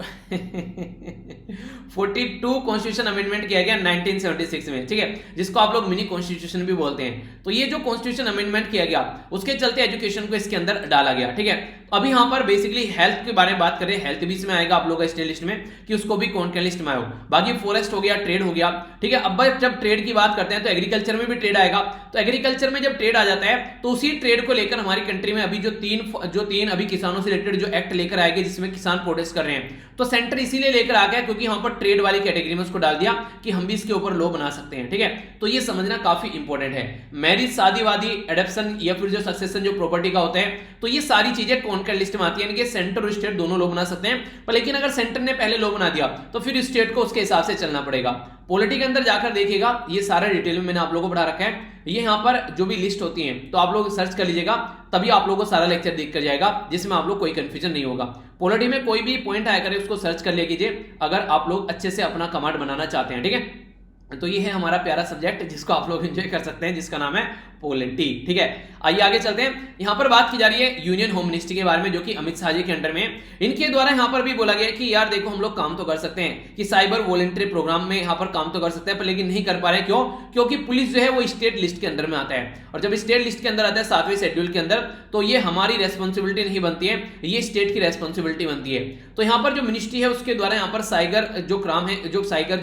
कॉन्स्टिट्यूशन अमेंडमेंट किया गया 1976 में, ठीक है, जिसको आप लोग मिनी कॉन्स्टिट्यूशन भी बोलते हैं। तो ये जो कॉन्स्टिट्यूशन अमेंडमेंट किया गया उसके चलते एजुकेशन को इसके अंदर डाला गया, ठीक है। अभी यहां पर बेसिकली हेल्थ के बारे में बात करें, हेल्थ भी इसमें आएगा आप लोग का स्टेट लिस्ट में कि उसको भी कॉन्करेंट लिस्ट में आयो। बाकी फॉरेस्ट हो गया, ट्रेड हो गया, ठीक है। अब जब ट्रेड की बात करते हैं तो एग्रीकल्चर में भी ट्रेड आएगा। तो एग्रीकल्चर में जब ट्रेड आ जाता है तो उसी ट्रेड को लेकर हमारी कंट्री में अभी जो तीन अभी किसानों से रिलेटेड जो एक्ट लेकर आएंगे जिसमें किसान प्रोटेस्ट कर रहे हैं, तो सेंटर इसीलिए लेकर आ गया क्योंकि यहां पर ट्रेड वाली कैटेगरी में उसको डाल दिया कि हम भी इसके ऊपर लॉ बना सकते हैं, ठीक है। तो ये समझना काफी इंपॉर्टेंट है। मैरिज, शादीवादी, एडॉप्शन या फिर जो सक्सेशन जो प्रॉपर्टी का होता है, तो ये सारी चीजें कॉन्करेंट लिस्ट में आती है, यानी कि सेंटर और स्टेट दोनों लॉ बना सकते हैं। पर लेकिन अगर सेंटर ने पहले लॉ बना दिया तो फिर स्टेट को उसके हिसाब से चलना पड़ेगा। पॉलिटी के अंदर जाकर देखिएगा, ये सारा डिटेल में मैंने आप लोगों को पढ़ा रखा है। ये यहाँ पर जो भी लिस्ट होती है तो आप लोग सर्च कर लीजिएगा, तभी आप लोगों को सारा लेक्चर दिख कर जाएगा, जिसमें आप लोग कोई कंफ्यूजन नहीं होगा। पॉलिटी में कोई भी पॉइंट आया करे उसको सर्च कर ले कीजिए अगर आप लोग अच्छे से अपना कमांड बनाना चाहते हैं, ठीक है। तो ये है हमारा प्यारा सब्जेक्ट जिसको आप लोग एंजॉय कर सकते हैं, जिसका नाम है पॉलिटी, ठीक है। आइए आगे चलते हैं। यहां पर बात की जा रही है यूनियन होम मिनिस्ट्री के बारे में, जो कि अमित शाह जी के अंडर में। इनके द्वारा यहां पर भी बोला गया कि यार देखो, हम लोग काम तो कर सकते हैं कि साइबर वॉलंटरी प्रोग्राम में यहां पर काम तो कर सकते हैं, पर लेकिन नहीं कर पा रहे। क्यों? क्योंकि पुलिस जो है वो स्टेट लिस्ट के अंदर में आता है, और जब स्टेट लिस्ट के अंदर आता है 7वें शेड्यूल के अंदर, तो ये हमारी रेस्पॉन्सिबिलिटी नहीं बनती है, ये स्टेट की रेस्पॉन्सिबिलिटी बनती है। तो यहां पर जो मिनिस्ट्री है उसके द्वारा यहां पर साइबर जो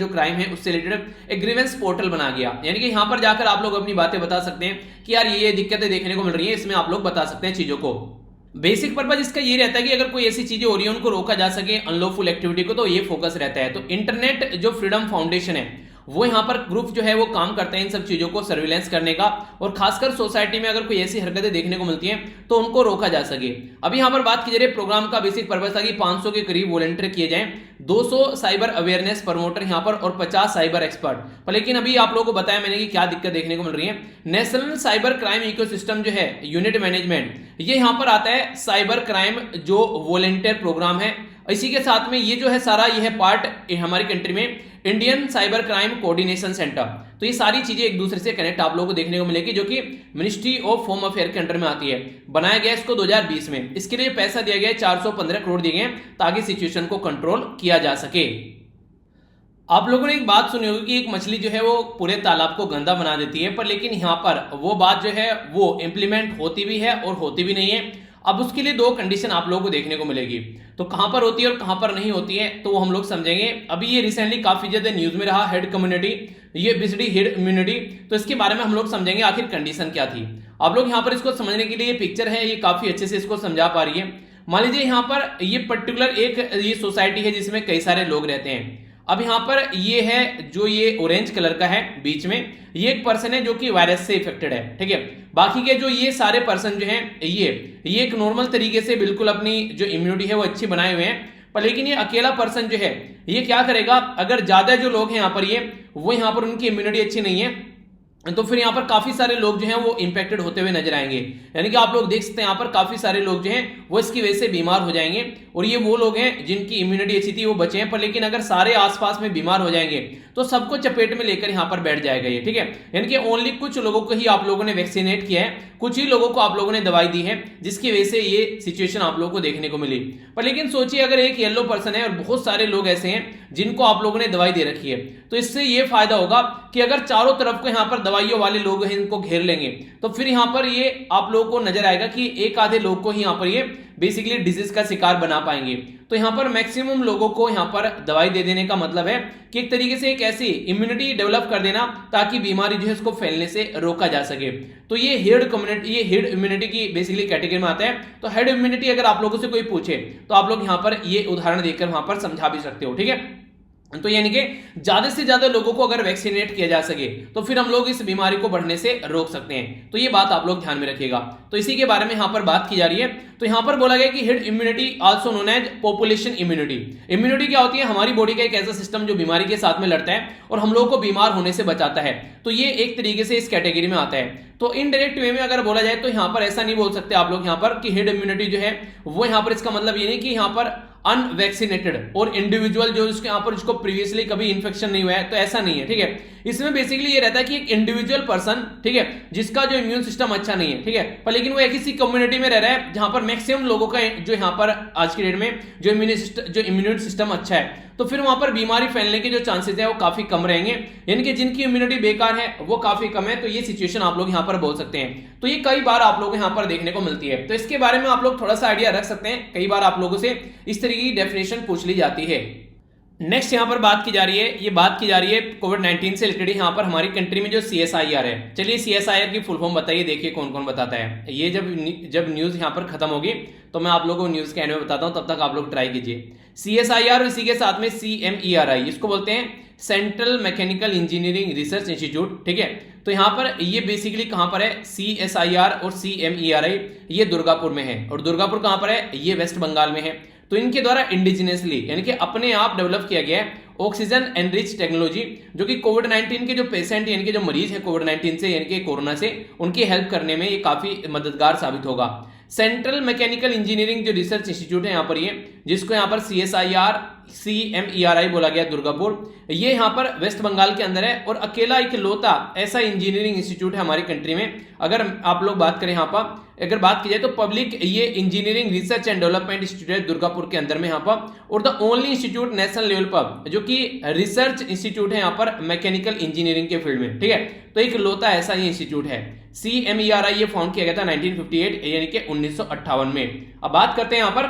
क्राइम है उससे रिलेटेड एक ग्रीवेंस पोर्टल बना गया, यानी कि यहां पर जाकर आप लोग अपनी बातें बता सकते हैं कि यार ये दिक्कतें देखने को मिल रही है, इसमें आप लोग बता सकते हैं चीजों को। बेसिक पर्पज इसका ये रहता है कि अगर कोई ऐसी चीजें हो रही है उनको रोका जा सके, अनलॉफुल एक्टिविटी को, तो ये फोकस रहता है। तो इंटरनेट जो फ्रीडम फाउंडेशन है वो यहाँ पर ग्रुप जो है वो काम करते हैं इन सब चीजों को सर्विलेंस करने का, और खासकर सोसाइटी में अगर कोई ऐसी हरकतें देखने को मिलती हैं तो उनको रोका जा सके। अभी यहाँ पर बात की जा रही है, प्रोग्राम का बेसिक पर्पस था कि 500 के करीब वॉलंटियर किए जाएं, 200 साइबर अवेयरनेस प्रमोटर यहाँ पर और 50 साइबर एक्सपर्ट। पर लेकिन अभी आप लोगों को बताया मैंने कि क्या दिक्कत देखने को मिल रही है। नेशनल साइबर क्राइम इकोसिस्टम जो है यूनिट मैनेजमेंट, ये यहाँ पर आता है साइबर क्राइम जो वॉलंटियर प्रोग्राम है। इसी के साथ में ये जो है सारा ये है पार्ट हमारी कंट्री में Indian cyber crime coordination centre. तो ये सारी चीजें एक दूसरे से कनेक्ट आप लोगों को देखने को मिलेगी, जो कि मिनिस्ट्री ऑफ होम अफेयर के अंडर में आती है। बनाया गया इसको 2020 में। इसके लिए पैसा दिया गया है, 415 करोड़ दिए गए ताकि सिचुएशन को कंट्रोल किया जा सके। आप लोगों ने एक बात सुनी होगी कि एक मछली जो है वो पूरे तालाब को गंदा बना देती है, पर लेकिन यहाँ पर वो बात जो है वो इंप्लीमेंट होती भी है और होती भी नहीं है। अब उसके लिए दो कंडीशन आप लोगों को देखने को मिलेगी, तो कहां पर होती है और कहां पर नहीं होती है तो वो हम लोग समझेंगे। अभी ये रिसेंटली काफी ज्यादा न्यूज में रहा, हेड कम्युनिटी, ये बेसिकली हेड इम्यूनिटी, तो इसके बारे में हम लोग समझेंगे आखिर कंडीशन क्या थी। आप लोग यहाँ पर इसको समझने के लिए ये पिक्चर है, ये काफी अच्छे से इसको समझा पा रही है। मान लीजिए यहाँ पर ये पर्टिकुलर एक ये सोसाइटी है जिसमें कई सारे लोग रहते हैं। अब यहाँ पर ये है जो ये ऑरेंज कलर का है बीच में, ये एक पर्सन है जो कि वायरस से इफेक्टेड है, ठीक है। बाकी के जो ये सारे पर्सन जो हैं ये एक नॉर्मल तरीके से बिल्कुल अपनी जो इम्यूनिटी है वो अच्छी बनाए हुए हैं, पर लेकिन ये अकेला पर्सन जो है ये क्या करेगा, अगर ज्यादा जो लोग हैं यहाँ पर वो यहाँ पर उनकी इम्यूनिटी अच्छी नहीं है तो फिर यहाँ पर काफी सारे लोग जो हैं वो इंपैक्टेड होते हुए नजर आएंगे। यानी कि आप लोग देख सकते हैं यहाँ पर काफी सारे लोग जो हैं वो इसकी वजह से बीमार हो जाएंगे, और ये वो लोग हैं जिनकी इम्यूनिटी अच्छी थी वो बचे हैं, पर लेकिन अगर सारे आसपास में बीमार हो जाएंगे तो सबको चपेट में लेकर यहाँ पर बैठ जाएगा ये, ठीक है। यानी कि ओनली कुछ लोगों को ही आप लोगों ने वैक्सीनेट किया है, कुछ ही लोगों को आप लोगों ने दवाई दी है, जिसकी वजह से ये सिचुएशन आप लोगों को देखने को मिली। पर लेकिन सोचिए अगर एक येलो पर्सन है और बहुत सारे लोग ऐसे हैं जिनको आप लोगों ने दवाई दे रखी है, तो इससे ये फायदा होगा कि अगर चारों तरफ को यहाँ पर दवाइयों वाले लोग हैं इनको घेर लेंगे तो फिर यहाँ पर ये आप लोगों को नजर आएगा कि एक आधे लोग को ही यहाँ पर ये बेसिकली डिजीज का शिकार बना पाएंगे। तो यहाँ पर मैक्सिमम लोगों को यहाँ पर दवाई दे देने का मतलब है कि एक तरीके से एक ऐसी इम्यूनिटी डेवलप कर देना ताकि बीमारी जो है उसको फैलने से रोका जा सके। तो ये हेड कम्युनिटी, ये हेड इम्यूनिटी की बेसिकली कैटेगरी में आता है। तो हेड इम्यूनिटी अगर आप लोगों से कोई पूछे तो आप लोग यहाँ पर ये उदाहरण देकर वहां पर समझा भी सकते हो, ठीक है। तो यानी कि ज्यादा से ज्यादा लोगों को अगर वैक्सीनेट किया जा सके तो फिर हम लोग इस बीमारी को बढ़ने से रोक सकते हैं। तो ये बात आप लोग ध्यान में रखिएगा। तो इसी के बारे में यहां पर बात की जा रही है। तो यहां पर बोला गया कि herd immunity also known as population immunity. Immunity क्या होती है, हमारी बॉडी का एक ऐसा सिस्टम जो बीमारी के साथ में लड़ता है और हम लोगों को बीमार होने से बचाता है। तो ये एक तरीके से इस कैटेगरी में आता है। तो इनडायरेक्ट वे में अगर बोला जाए तो यहां पर ऐसा नहीं बोल सकते आप लोग यहां पर कि हेड इम्यूनिटी जो है वो यहां पर इसका मतलब ये नहीं कि यहां पर अनवैक्सीनेटेड और इंडिविजुअल जो इसके यहाँ पर जिसको प्रीवियसली कभी इन्फेक्शन नहीं हुआ है, तो ऐसा नहीं है, ठीक है। इसमें बेसिकली ये रहता है कि एक इंडिविजुअल पर्सन, ठीक है, जिसका जो इम्यून सिस्टम अच्छा नहीं है, ठीक है, पर लेकिन वो एक किसी कम्युनिटी में रह रहा है जहां पर मैक्सिमम लोगों का जो यहाँ पर आज की डेट में जो इम्यूनिटी सिस्टम अच्छा है, तो फिर वहां पर बीमारी फैलने के जो चांसेस है वो काफी कम रहेंगे। यानी कि जिनकी इम्यूनिटी बेकार है वो काफी कम है। तो ये सिचुएशन आप लोग यहाँ पर बोल सकते हैं। तो ये कई बार आप लोगों को यहाँ पर देखने को मिलती है। तो इसके बारे में आप लोग थोड़ा सा आइडिया रख सकते हैं। कई बार आप लोगों से इस तरीके की डेफिनेशन पूछ ली जाती है। नेक्स्ट यहाँ पर बात की जा रही है, ये बात की जा रही है कोविड-19 से रिलेटेड यहाँ पर हमारी कंट्री में जो CSIR है। चलिए CSIR की फुल फॉर्म बताइए, देखिए कौन कौन बताता है। ये जब न्यूज यहाँ पर खत्म होगी तो मैं आप लोगों को न्यूज के एंड में बताता हूँ, तब तक आप लोग ट्राई कीजिए। CSIR और इसी के साथ में CMERI, इसको बोलते हैं central mechanical engineering research institute, ठीक है। तो यहाँ पर ये बेसिकली कहाँ पर है, CSIR और CMERI ये दुर्गापुर में है, और दुर्गापुर कहाँ पर है, ये वेस्ट बंगाल में है। तो इनके द्वारा इंडिजिनियसली यानी कि अपने आप डेवलप किया गया है ऑक्सीजन एनरिच टेक्नोलॉजी, जो कि कोविड-19 के जो पेशेंट यानी कि जो मरीज है कोविड-19 से यानी कि कोरोना से, उनकी हेल्प करने में ये काफी मददगार साबित होगा। सेंट्रल मैकेनिकल इंजीनियरिंग जो रिसर्च इंस्टीट्यूट है यहाँ पर, ये जिसको यहाँ पर CSIR CMERI बोला गया दुर्गापुर, ये यहाँ पर वेस्ट बंगाल के अंदर है और अकेला इकलौता ऐसा इंजीनियरिंग इंस्टीट्यूट है हमारी कंट्री में। अगर आप लोग बात करें यहाँ पर, अगर बात की जाए तो पब्लिक ये engineering research and development institute है दुर्गापुर के अंदर में यहाँ पर, और the only institute national level पर जो कि रिसर्च इंस्टीट्यूट है यहाँ पर मैकेनिकल इंजीनियरिंग के फील्ड में, ठीक है। तो एक लौता ऐसा ये इंस्टीट्यूट है। CMERI ये फाउंड किया गया था 1958 यानी कि 1958 में। अब बात करते हैं यहाँ पर,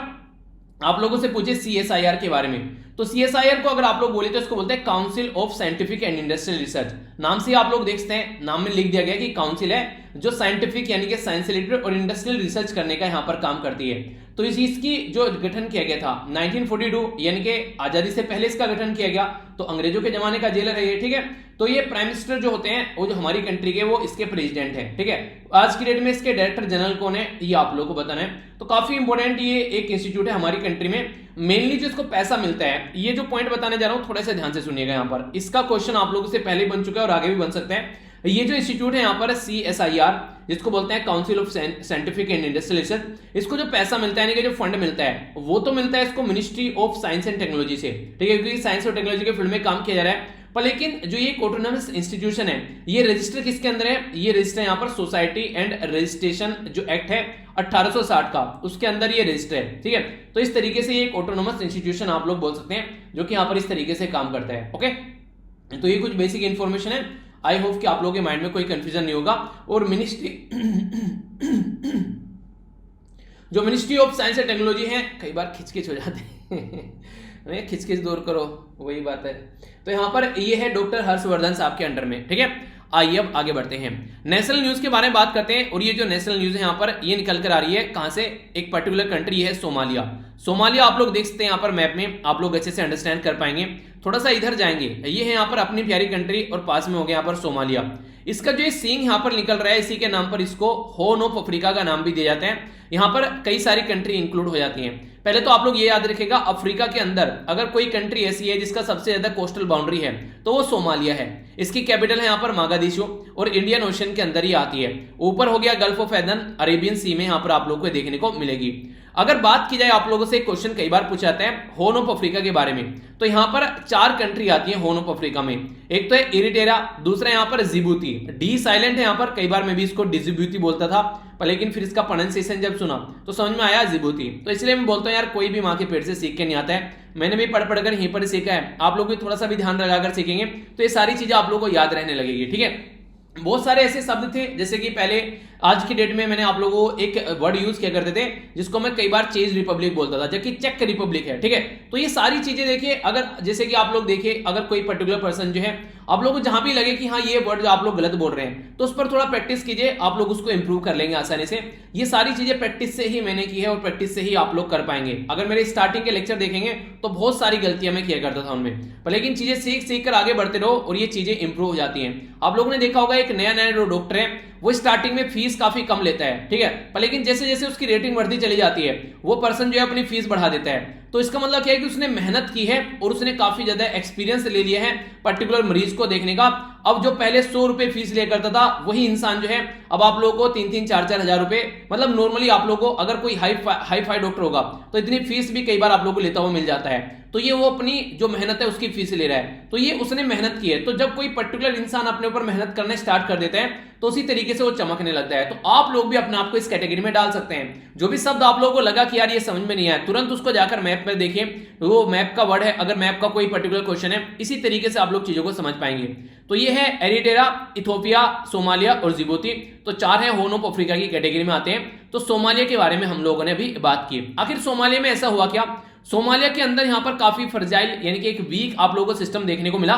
आप लोगों से पूछे CSIR के बारे में, तो CSIR को अगर आप लोग बोले तो इसको बोलते हैं council of scientific and industrial research. नाम से आप लोग देख सकते हैं, नाम में लिख दिया गया कि काउंसिल है जो साइंटिफिक यानी कि साइंस रिलेटेड और इंडस्ट्रियल रिसर्च करने का यहाँ पर काम करती है। तो इसकी जो गठन किया गया था 1942 यानी कि आजादी से पहले इसका गठन किया गया। तो अंग्रेजों के जमाने का जेलर है ये, ठीक है। तो ये प्राइम मिनिस्टर जो होते हैं वो जो हमारी कंट्री के वो इसके प्रेसिडेंट है, ठीक है। आज की डेट में इसके डायरेक्टर जनरल कौन है ये आप लोगों को बताना है। तो काफी इंपॉर्टेंट ये एक इंस्टीट्यूट है हमारी कंट्री में। मेनली जो इसको पैसा मिलता है, ये जो पॉइंट बताने जा रहा हूं थोड़ा सा ध्यान से सुनिएगा। यहाँ पर इसका क्वेश्चन आप लोगों से पहले बन चुका है और आगे भी बन सकते हैं। ये जो इंस्टीट्यूट है यहाँ पर CSIR, जिसको बोलते हैं council of scientific and industrial research, इसको जो पैसा मिलता है यानी कि जो फंड मिलता है वो तो मिलता है इसको ministry of science and technology से, ठीक है, क्योंकि साइंस और टेक्नोलॉजी के फील्ड में काम किया जा रहा है। पर लेकिन जो ये ऑटोनॉमस इंस्टीट्यूशन है ये रजिस्टर किसके अंदर है, ये रजिस्टर यहाँ पर सोसाइटी एंड रजिस्ट्रेशन जो एक्ट है 1860 का, उसके अंदर ये रजिस्टर है। ठीक है, तो इस तरीके से ये एक ऑटोनॉमस इंस्टीट्यूशन आप लोग बोल सकते हैं जो कि यहाँ पर इस तरीके से काम करता है। ओके, तो ये कुछ बेसिक इंफॉर्मेशन है। आई होप कि आप लोगों के माइंड में कोई कंफ्यूजन नहीं होगा। और ministry of science and technology है, कई बार खिचखिच हो जाते हैं खिचखिच दूर करो, वही बात है। तो यहाँ पर ये है डॉक्टर हर्षवर्धन साहब के अंडर में। ठीक है, आइए अब आगे बढ़ते हैं, नेशनल न्यूज के बारे में बात करते हैं। और ये जो नेशनल न्यूज है यहाँ पर ये निकल कर आ रही है कहां से, एक पर्टिकुलर कंट्री है सोमालिया। सोमालिया आप लोग देख सकते हैं यहाँ पर मैप में, आप लोग अच्छे से अंडरस्टैंड कर पाएंगे। थोड़ा सा इधर जाएंगे, ये है यहाँ पर अपनी प्यारी कंट्री और पास में हो गया यहाँ पर सोमालिया। इसका जो सींग यहाँ पर निकल रहा है, इसी के नाम पर इसको हॉर्न ऑफ अफ्रीका का नाम भी दिया जाता है। यहाँ पर कई सारी कंट्री इंक्लूड हो जाती हैं। पहले तो आप लोग ये याद रखिएगा, अफ्रीका के अंदर अगर कोई कंट्री ऐसी है जिसका सबसे ज्यादा कोस्टल बाउंड्री है तो वो सोमालिया है। इसकी कैपिटल है यहाँ पर मोगादिशु और इंडियन ओशन के अंदर ही आती है। ऊपर हो गया गल्फ ऑफ एडन, अरेबियन सी में यहाँ पर आप लोग को देखने को मिलेगी। अगर बात की जाए, आप लोगों से एक क्वेश्चन कई बार पूछा जाता है हॉर्न ऑफ अफ्रीका के बारे में, तो यहाँ पर 4 कंट्री आती है हॉर्न ऑफ अफ्रीका में। एक तो है इरिटेरा, दूसरा यहाँ पर जिबूती, डी साइलेंट है यहाँ पर, कई बार मैं भी इसको डिजिब्यूटी बोलता था, पर लेकिन फिर इसका प्रोनाउंसिएशन जब सुना तो समझ में आया जिबूती। तो इसलिए मैं बोलता हूँ यार, कोई भी माँ के पेट से सीख के नहीं आता है, मैंने भी पढ़ पढ़कर यहीं पर सीखा है। आप लोग भी थोड़ा सा भी ध्यान लगाकर सीखेंगे तो ये सारी चीजें आप लोगों को याद रहने लगेगी। ठीक है, बहुत सारे ऐसे शब्द थे जैसे कि पहले आज की डेट में मैंने आप लोगों को एक वर्ड यूज किया करते थे जिसको मैं कई बार चेक रिपब्लिक बोलता था, जबकि चेक रिपब्लिक है। ठीक है, तो ये सारी चीजें देखिए, अगर जैसे कि आप लोग देखिए, अगर कोई पर्टिकुलर पर्सन जो है, आप लोगों को जहां भी लगे कि हाँ ये वर्ड जो आप लोग गलत बोल रहे हैं तो उस पर थोड़ा प्रैक्टिस कीजिए, आप लोग उसको इंप्रूव कर लेंगे आसानी से। ये सारी चीजें प्रैक्टिस से ही मैंने की है और प्रैक्टिस से ही आप लोग कर पाएंगे। अगर मेरे स्टार्टिंग के लेक्चर देखेंगे तो बहुत सारी गलतियां मैं किया करता था उनमें, पर लेकिन चीजें सीख सीख कर आगे बढ़ते रहो और ये चीजें इंप्रूव हो जाती हैं। आप लोगों ने देखा होगा एक नया नया जो डॉक्टर है वो स्टार्टिंग में फीस काफी कम लेता है। ठीक है, पर लेकिन जैसे जैसे उसकी रेटिंग बढ़ती चली जाती है वो पर्सन जो है अपनी फीस बढ़ा देता है। तो इसका मतलब क्या है कि उसने मेहनत की है और उसने काफी ज्यादा एक्सपीरियंस ले लिया है पर्टिकुलर मरीज को देखने का। अब जो पहले 100 रुपए फीस लिया करता था वही इंसान जो है अब आप लोगों को 3-3, 4-4 हजार रुपए, मतलब नॉर्मली आप लोगों को अगर कोई हाई फाई डॉक्टर होगा तो इतनी फीस भी कई बार आप लोगों को लेता हुआ मिल जाता है। तो ये वो अपनी जो मेहनत है उसकी फीस ले रहा है, तो ये उसने मेहनत की है। तो जब कोई पर्टिकुलर इंसान अपने ऊपर मेहनत करना स्टार्ट कर देता है तो उसी तरीके से वो चमकने लगता है। तो आप लोग भी अपने आप को इस कैटेगरी में डाल सकते हैं। जो भी शब्द आप लोगों को लगा कि यार ये समझ में नहीं आया, तुरंत उसको जाकर मैप में देखिए, वो मैप का वर्ड है, अगर मैप का कोई पर्टिकुलर क्वेश्चन है, इसी तरीके से आप लोग चीजों को समझ पाएंगे। तो ये है एरिटेरा, इथोपिया, सोमालिया और जिबूती, तो 4 है हॉर्न ऑफ अफ्रीका की कैटेगरी में आते हैं। तो सोमालिया के बारे में हम लोगों ने अभी बात की। आखिर सोमालिया में ऐसा हुआ क्या, सोमालिया के अंदर यहाँ पर काफी फ्रजाइल यानी कि एक वीक आप लोगों को सिस्टम देखने को मिला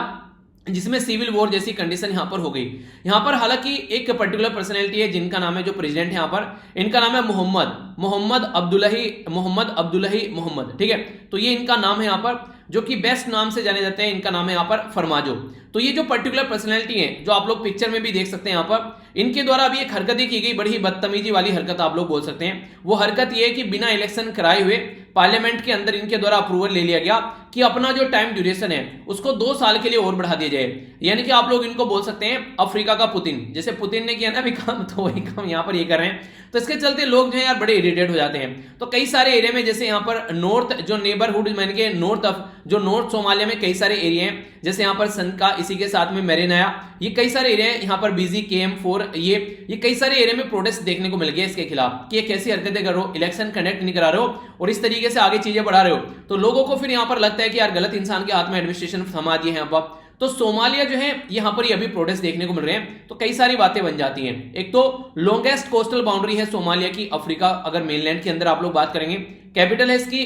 जिसमें सिविल वॉर जैसी कंडीशन यहां पर हो गई। यहां पर हालांकि एक पर्टिकुलर पर्सनैलिटी है जिनका नाम है, जो प्रेसिडेंट है यहां पर, इनका नाम है मोहम्मद अब्दुल्लाही मोहम्मद। ठीक है, तो ये इनका नाम है यहां पर, जो कि बेस्ट नाम से जाने जाते हैं, इनका नाम है यहां पर फरमाजो। तो ये जो पर्टिकुलर पर्सनैलिटी है जो आप लोग पिक्चर में भी देख सकते हैं यहां पर, इनके द्वारा अभी एक हरकत की गई, बड़ी बदतमीजी वाली हरकत आप लोग बोल सकते हैं। वो हरकत ये है कि बिना इलेक्शन कराए हुए पार्लियामेंट के अंदर इनके द्वारा अप्रूवल ले लिया गया कि अपना जो टाइम ड्यूरेशन है उसको 2 साल के लिए और बढ़ा दिया जाए। यानी कि आप लोग इनको बोल सकते हैं अफ्रीका का पुतिन, जैसे पुतिन ने किया ना अभी काम, तो वही काम यहाँ पर ये कर रहे हैं। तो इसके चलते लोग जो है यार बड़े इरिटेट हो जाते हैं। तो कई सारे एरिया में, जैसे यहाँ पर नॉर्थ जो नेबरहुड मान के नॉर्थ सोमालिया में कई सारे एरिया हैं, जैसे यहाँ पर सनका, इसी के साथ में मेरेनाया, ये कई सारे एरिया हैं। यहाँ पर बीजी KM4, ये कई सारे एरिया में प्रोटेस्ट देखने को मिल गया इसके खिलाफ कि ये कैसी हरकतें कर रहे हो, इलेक्शन कंडक्ट नहीं करा रहे हो और इस तरीके से आगे चीजें बढ़ा रहे हो। तो लोगों को फिर यहाँ पर लगता है कि यार गलत इंसान के हाथ में एडमिनिस्ट्रेशन थमा दिए हैं अब। तो सोमालिया जो है यहाँ पर अभी प्रोटेस्ट देखने को मिल रहे हैं। तो कई सारी बातें बन जाती हैं। एक तो लॉन्गेस्ट कोस्टल बाउंड्री है सोमालिया की अफ्रीका, अगर मेनलैंड के अंदर आप लोग बात करेंगे। कैपिटल है इसकी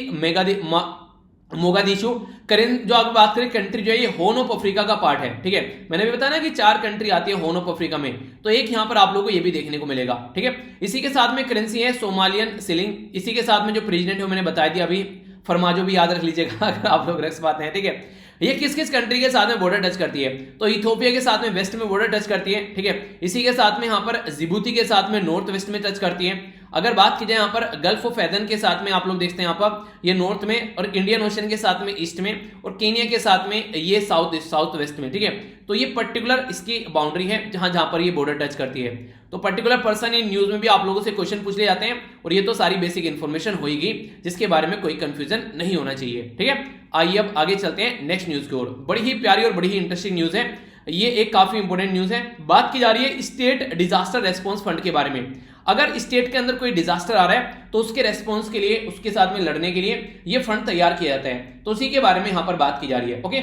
मोगादिशु। करें जो आप बात करें कंट्री जो है ये हॉर्न ऑफ अफ्रीका का पार्ट है। ठीक है, मैंने भी बताया ना कि 4 कंट्री आती है हॉर्न ऑफ अफ्रीका में, तो एक यहाँ पर आप लोगों को ये भी देखने को मिलेगा। ठीक है, इसी के साथ में करेंसी है सोमालियन सिलिंग। इसी के साथ में जो प्रेसिडेंट है मैंने बताया दिया अभी, फरमाजो भी याद रख लीजिएगा अगर आप लोग रख पाते हैं। ठीक है, ये किस किस कंट्री के साथ में बॉर्डर टच करती है, तो इथोपिया के साथ में वेस्ट में बॉर्डर टच करती है। ठीक है, इसी के साथ में यहाँ पर जिबूती के साथ में नॉर्थ वेस्ट में टच करती है। अगर बात की जाए यहाँ पर गल्फ ऑफ एदन के साथ में आप लोग देखते हैं यहाँ पर ये नॉर्थ में, और इंडियन ओशन के साथ में ईस्ट में, और केनिया के साथ में ये साउथ वेस्ट में, ठीक है। तो ये पर्टिकुलर इसकी बाउंड्री है जहां जहां पर ये बॉर्डर टच करती है। तो पर्टिकुलर पर्सन इन न्यूज में भी आप लोगों से क्वेश्चन पूछ ले जाते हैं, और ये तो सारी बेसिक इंफॉर्मेशन होगी जिसके बारे में कोई कंफ्यूजन नहीं होना चाहिए, ठीक है। आइए अब आगे चलते हैं नेक्स्ट न्यूज की ओर। बड़ी ही प्यारी और बड़ी ही इंटरेस्टिंग न्यूज है, ये एक काफी इंपॉर्टेंट न्यूज है। बात की जा रही है स्टेट डिजास्टर रेस्पॉन्स फंड के बारे में। अगर स्टेट के अंदर कोई डिजास्टर आ रहा है तो उसके रेस्पॉन्स के लिए, उसके साथ में लड़ने के लिए ये फंड तैयार किया जाता है। तो उसी के बारे में यहां पर बात की जा रही है। ओके,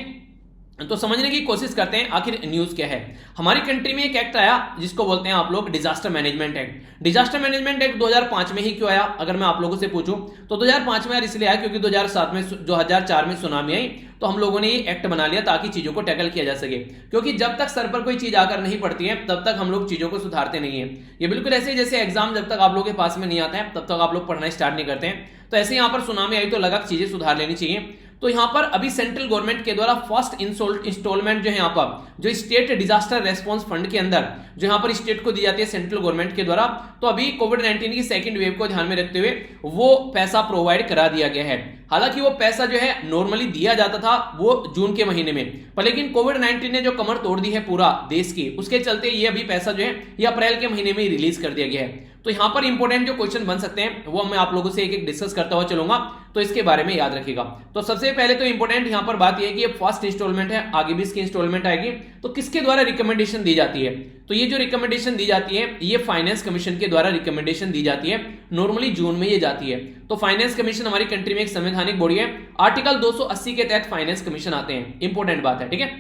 तो समझने की कोशिश करते हैं आखिर न्यूज क्या है। हमारी कंट्री में एक एक्ट आया जिसको बोलते हैं आप लोग disaster management act. Disaster management act 2005 में ही क्यों आया, अगर मैं आप लोगों से पूछूं तो 2005 में यार इसलिए आया क्योंकि 2004 में सुनामी आई, तो हम लोगों ने ये एक्ट बना लिया ताकि चीजों को टैकल किया जा सके। क्योंकि जब तक सर पर कोई चीज आकर नहीं पड़ती है तब तक हम लोग चीजों को सुधारते नहीं है। ये बिल्कुल ऐसे जैसे एग्जाम जब तक आप लोगों के पास में नहीं आता है तब तक आप लोग पढ़ना स्टार्ट नहीं करते हैं। तो ऐसे यहाँ पर सुनामी आई तो लगा चीजें सुधार लेनी चाहिए। तो यहां पर अभी सेंट्रल गवर्नमेंट के द्वारा फर्स्ट इंस्टॉलमेंट जो है यहाँ पर जो स्टेट डिजास्टर रेस्पॉन्स फंड के अंदर जो यहां पर स्टेट को दी जाती है सेंट्रल गवर्नमेंट के द्वारा, तो अभी कोविड-19 की सेकंड वेव को ध्यान में रखते हुए वो पैसा प्रोवाइड करा दिया गया है। हालांकि वो पैसा जो है नॉर्मली दिया जाता था वो जून के महीने में, पर लेकिन कोविड-19 ने जो कमर तोड़ दी है पूरा देश की, उसके चलते ये अभी पैसा जो है ये अप्रैल के महीने में ही रिलीज कर दिया गया है। तो यहां पर इंपॉर्टेंट जो क्वेश्चन बन सकते हैं वो मैं आप लोगों से एक एक डिस्कस करता हुआ चलूंगा, तो इसके बारे में याद रखिएगा। तो सबसे पहले तो इंपॉर्टेंट यहां पर बात यह है कि ये फर्स्ट इंस्टॉलमेंट है, आगे भी इसकी इंस्टॉलमेंट आएगी। तो किसके द्वारा रिकमेंडेशन दी जाती है, तो ये जो रिकमेंडेशन दी जाती है ये फाइनेंस कमीशन के द्वारा रिकमेंडेशन दी जाती है। नॉर्मली जून में ये जाती है। तो फाइनेंस कमीशन हमारी कंट्री में एक संवैधानिक बॉडी है, आर्टिकल 280 के तहत फाइनेंस कमीशन आते हैं। इंपॉर्टेंट बात है, ठीक है।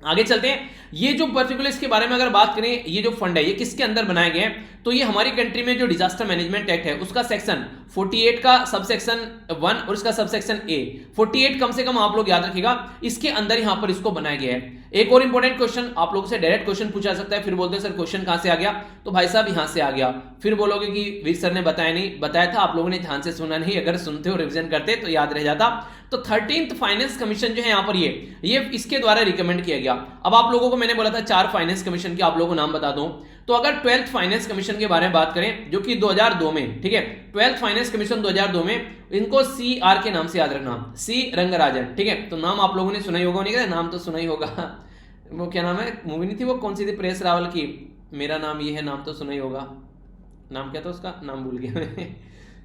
आगे चलते हैं। ये जो पर्टिकुलर इसके बारे में अगर बात करें, ये जो फंड है ये किसके अंदर बनाया गया है, तो ये हमारी कंट्री में जो डिजास्टर मैनेजमेंट एक्ट है उसका सेक्शन 48 का सबसेक्शन 1 और इसका सबसेक्शन ए 48 कम से कम आप लोग याद रखिएगा, इसके अंदर यहां पर इसको बनाया गया है। एक और इंपॉर्टेंट क्वेश्चन आप लोगों से डायरेक्ट क्वेश्चन पूछा सकता है, फिर बोलते हैं सर क्वेश्चन कहां से आ गया, तो भाई साहब यहां से आ गया। फिर बोलोगे कि विक सर ने बताया नहीं, बताया था, आप लोगों ने ध्यान से सुना नहीं, अगर सुनते हो रिवीजन करते तो याद रह जाता। तो 13th फाइनेंस कमीशन जो है यहाँ पर ये इसके द्वारा रिकमेंड किया गया। अब आप लोगों को मैंने बोला था 4 फाइनेंस कमीशन के आप लोगों को नाम बता दूं, तो अगर 12th फाइनेंस कमीशन के बारे में बात करें जो कि 2002 में, ठीक है, 12th फाइनेंस कमीशन 2002 में, इनको CR के नाम से याद रखना, सी रंगराजन, ठीक है। तो नाम आप लोगों ने सुना ही होगा, नहीं नाम तो सुना ही होगा। वो क्या नाम है, मूवी नहीं थी वो कौन सी थी, प्रेस रावल की, मेरा नाम ये है, नाम तो सुना ही होगा, नाम क्या था उसका, नाम भूल गया मैं।